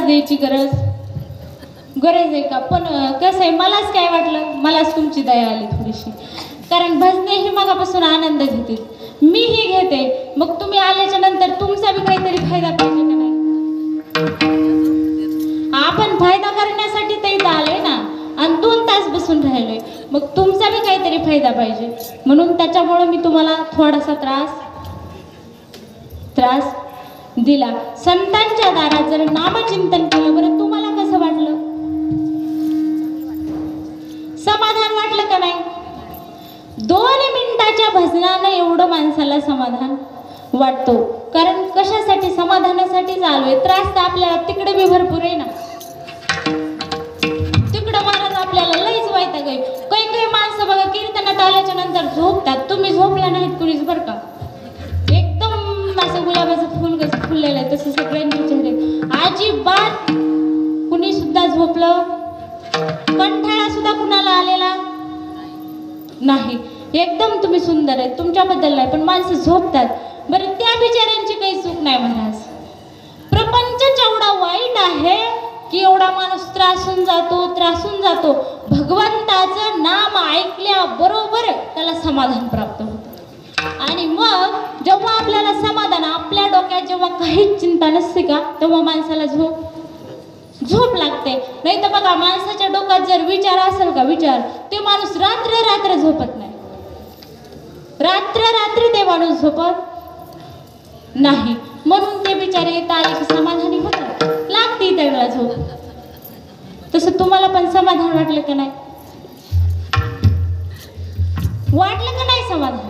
द्यायची गरज आहे का? पण कसं आहे, मलाच काय वाटलं, मलाच तुमची दया आली थोडीशी. कारण भजने ही मगापासून आनंद घेते, मीही घेते. मग तुम्ही आल्याच्या नंतर तुमचा बी काहीतरी फायदा पाहिजे का नाही? आपण फायदा करण्यासाठी तर इथं आलोय ना, आणि 2 तास बसून राहिलोय, मग तुमचा बी काहीतरी फायदा पाहिजे. म्हणून त्याच्यामुळे मी तुम्हाला थोडासा त्रास दिला. संतांच्या दारात जर नामचिंतन केलं, बरं तुम्हाला कसं वाटलं? समाधान वाटलं का नाही? 2 मिनिटाच्या भजनानं एवढं माणसाला समाधान वाटतो. कारण कशासाठी? समाधानासाठीच आलोय. त्रास तर आपल्याला तिकडे बी भरपूर आहे ना. तिकडं महाराज आपल्याला लईच वैताग आहे. काही माणसं बघा कीर्तनात आल्याच्या नंतर झोपतात. तुम्ही झोपला नाहीत कुणीच बरं का. एकदम असं गुलाबाचं फुल कसं फुललेलं आहे तसं सगळ्यांचे चेहरे. अजिबात कुणी सुद्धा झोपलं, कंठाळा सुद्धा कुणाला आलेला नाही. एकदम तुम्ही सुंदर आहे, तुमच्याबद्दल नाही, पण माणसं झोपतात. बरं त्या बिचाऱ्यांची काही चूक नाही महाराज. प्रपंच एवढा वाईट आहे की एवढा माणूस त्रासून जातो. भगवंताचं नाम ऐकल्याबरोबर त्याला समाधान प्राप्त होतं. आणि मग जेव्हा आपल्याला समाधान, आपल्या डोक्यात जेव्हा काहीच चिंता नसते का, तेव्हा माणसाला झोप लागते. नाही तर बघा, माणसाच्या डोक्यात जर विचार असेल का, विचार, ते माणूस रात्र झोपत नाही. रात्र ते माणूस झोपत नाही. म्हणून ते बिचारे येत आले की समाधानी होतात, लागते त्याला झोप. तसं तुम्हाला पण समाधान वाटलं का नाही? वाटलं का नाही समाधान?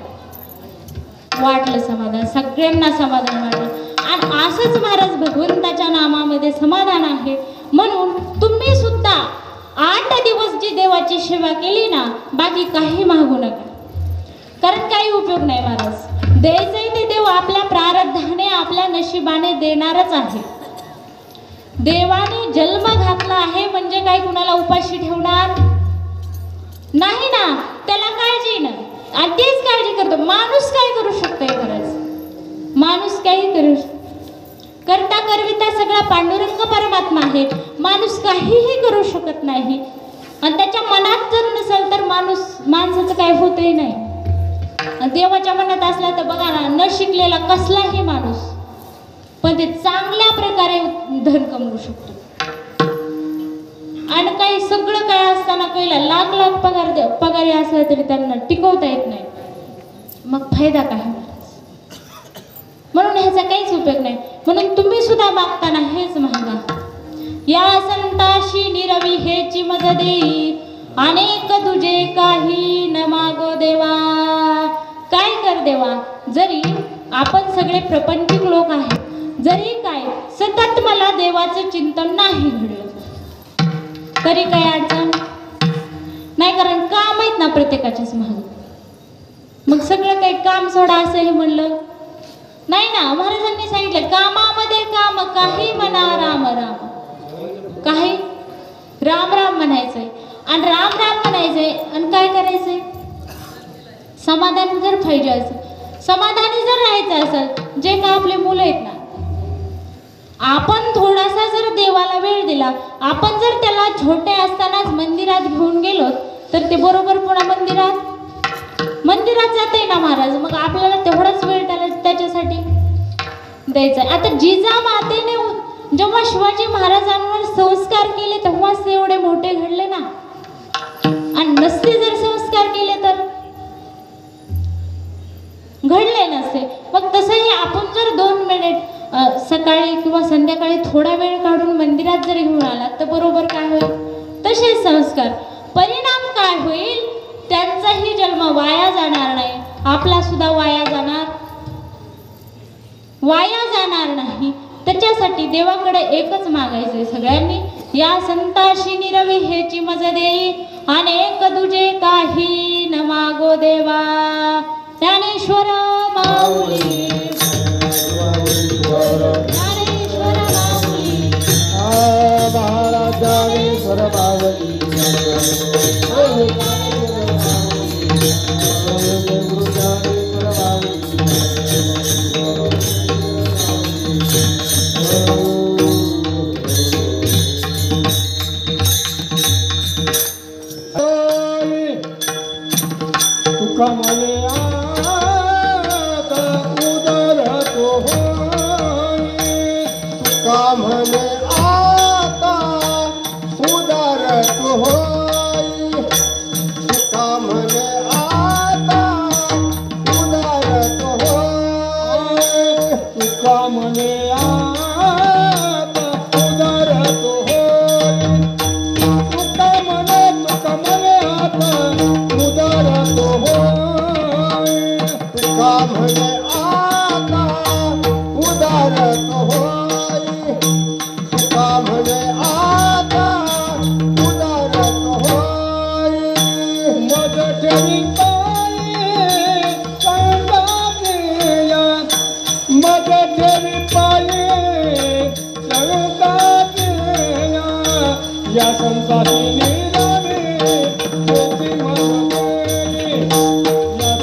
वाटलं समाधान, सगळ्यांना समाधान वाटलं. आणि असंच महाराज भगवंताच्या नामामध्ये समाधान आहे. म्हणून तुम्ही सुद्धा 8 दिवस जी देवाची सेवा केली ना, बाकी काही मागू नका, कारण काही उपयोग नाही महाराज. द्यायचंय ते देव आपल्या प्रारब्धाने, आपल्या नशिबाने देणारच आहे. देवाने जन्म घातला आहे म्हणजे काही कुणाला उपाशी ठेवणार नाही ना, त्याला काळजी ना. आणि तेच काळजी करतो. माणूस काय करू शकतोय खरंच? माणूस काही करू करता करविता सगळा पांडुरंग परमात्मा आहे. माणूस काहीही करू शकत नाही. आणि त्याच्या मनात जर नसेल तर माणसाचं काय होतही नाही. देवाच्या मनात असला तर बघा ना, न शिकलेला कसलाही माणूस पण ते चांगल्या प्रकारे धन कमवू शकतो. आणि काही सगळं काय असताना पहिला लाख पगारी असला तरी त्यांना टिकवता येत नाही. मग फायदा काय? म्हणून ह्याचा काहीच उपयोग नाही. म्हणून तुम्ही सुद्धा मागताना हेच मागा, या संताशी निरवी हेची मज देई, अनेक तुझे काही न मागो देवा. काय कर देवा, जरी आपण सगळे प्रपंचिक लोक आहेत, जरी काय सतत मला देवाचं चिंतन नाही घडलं तरी काही अडचण नाही, कारण काम आहेत ना प्रत्येकाच्याच महाग. मग सगळं काही काम सोडा असं हे म्हणलं नाही ना. महाराजांनी सांगितलं, कामामध्ये काम काही म्हणा राम राम. काही राम राम म्हणायचंय आणि राम राम म्हणायचंय. आणि काय करायचंय? समाधान जर पाहिजे असेल, समाधानी जर राहायचं असेल, जे का आपले मुलं आहेत ना, आपण थोडासा जर देवाला वेळ दिला, आपण जर त्याला छोटे असतानाच मंदिरात घेऊन गेलो तर ते बरोबर पुन्हा मंदिरात जाते ना महाराज. मग आपल्याला तेवढाच वेळ त्याच्यासाठी द्यायचा. आता जिजामातेने जेव्हा शिवाजी महाराजांवर संस्कार केले तेव्हाच एवढे मोठे घडले ना. आणि नसते जर संस्कार केले तर घडले नसते. मग तसंही आपण जर 2 मिनिट सकाळी किंवा संध्याकाळी थोडा वेळ काढून मंदिरात जर घेऊन आला तर बरोबर काय होईल? तसेच संस्कार. परिणाम काय होईल? त्यांचाही जन्म वाया जाणार नाही, आपला सुद्धा वाया जाणार नाही. त्याच्यासाठी देवाकडे एकच मागायचंय सगळ्यांनी, या संताशी निरवी हेची मज देई, अनेक तुझे काही न मागो देवा. ज्ञानेश्वर माऊली, ज्ञानेश्वर माऊली, महाराज ज्ञानेश्वर माऊली, तुका म्हणे आता उदर तो होई, तुका म्हणे आता उदर तो होई, तुका म्हणे आता उदर तो होई, तुका म्हणे आता उदर तो होई, तुका म्हणे आता उदर तो होई, तुका म्हणे आता उदर तो होई, तुका म्हणे आता उदर तो होई. मज ठेवी पायी संतातिया, मज ठेवी पायी संतातिया, या संताती निरावी हेची मज देई, या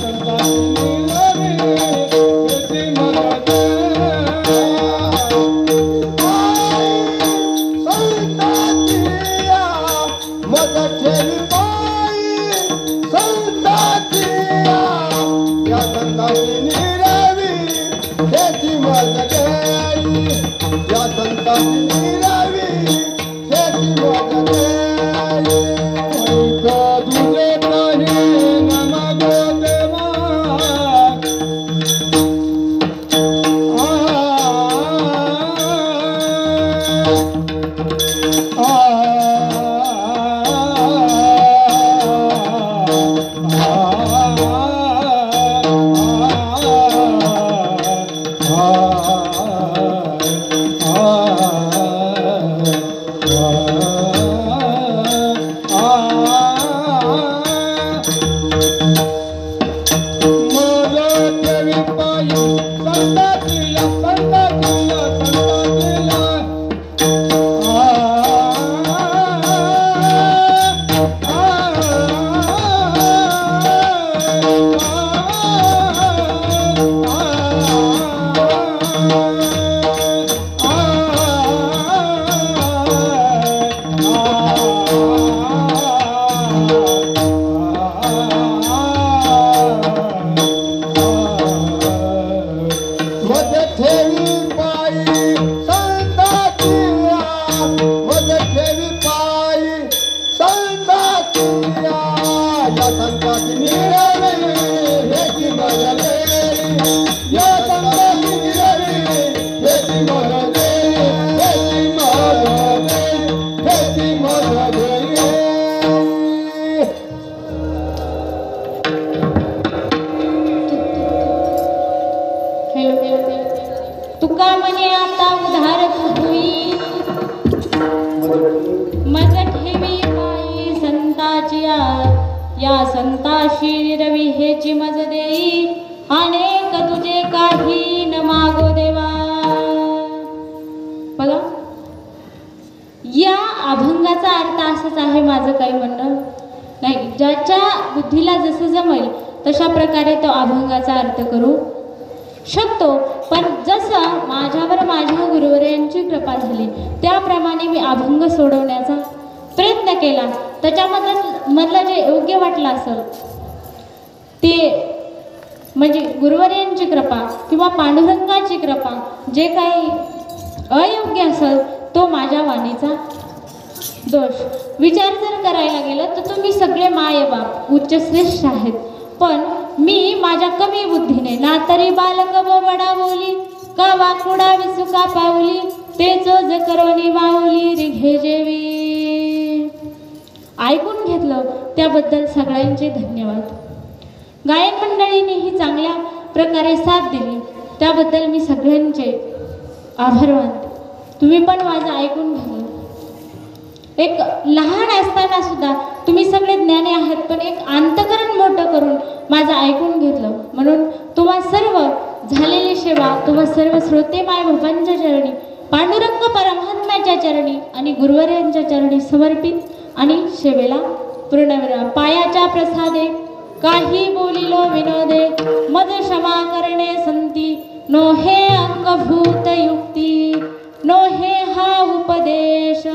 तुका म्हणे आता उधार होई मज ठेवी पायी संताची या संताशी रवी हेची मज देई अनेक तुझे काही न मागो देवा. बघा या अभंगाचा अर्थ असाच आहे. माझं काही म्हणणं नाही, ज्याच्या बुद्धीला जसं जमेल तशा प्रकारे तो अभंगाचा अर्थ करू शकतो. पण जसं माझ्यावर माझ्या गुरुवर्यांची कृपा झाली त्याप्रमाणे मी अभंग सोडवण्याचा प्रयत्न केला. त्याच्यामधलं जे योग्य वाटलं असेल ते म्हणजे गुरुवर्यांची कृपा किंवा पांडुरंगाची कृपा, जे काही अयोग्य असेल तो माझ्या वाणीचा दोष. विचार जर करायला गेलं तर तुम्ही सगळे मायबाप उच्चश्रेष्ठ आहेत, पण मी माझ्या कमी बुद्धीने ना तरी बालक बोबडा बोली का वाकुडा विसुका पावली ते चोज करोनी वावली रिघे जेवी. ऐकून घेतलं त्याबद्दल सगळ्यांचे धन्यवाद. गायन मंडळीनेही चांगल्या प्रकारे साथ दिली त्याबद्दल मी सगळ्यांचे आभार मानते. तुम्ही पण माझं ऐकून घेतलं. एक लहान असताना सुद्धा तुम्ही सगळे ज्ञानी आहात, पण एक अंतकरण मोठं करून माझं ऐकून घेतलं म्हणून तुम्हा सर्व झालेली सेवा तुम्हा सर्व श्रोते माय बाबांच्या चरणी, पांडुरंग परमात्म्याच्या चरणी आणि गुरुवर्यांच्या चरणी समर्पित आणि सेवेला पूर्णविराम. पायाच्या प्रसादे काही बोलिलो विनोदे मद क्षमा करणे संती नो हे अंगभूत युक्ती नो हे हा उपदेश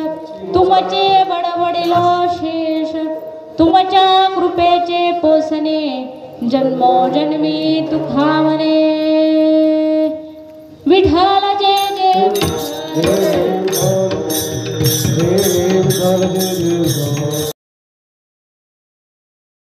तुमचे बडबडिलो शेष तुमच्या कृपेचे पोसणे जन्मोजन्मी तुखा म्हणे. विठ्ठल जय जय.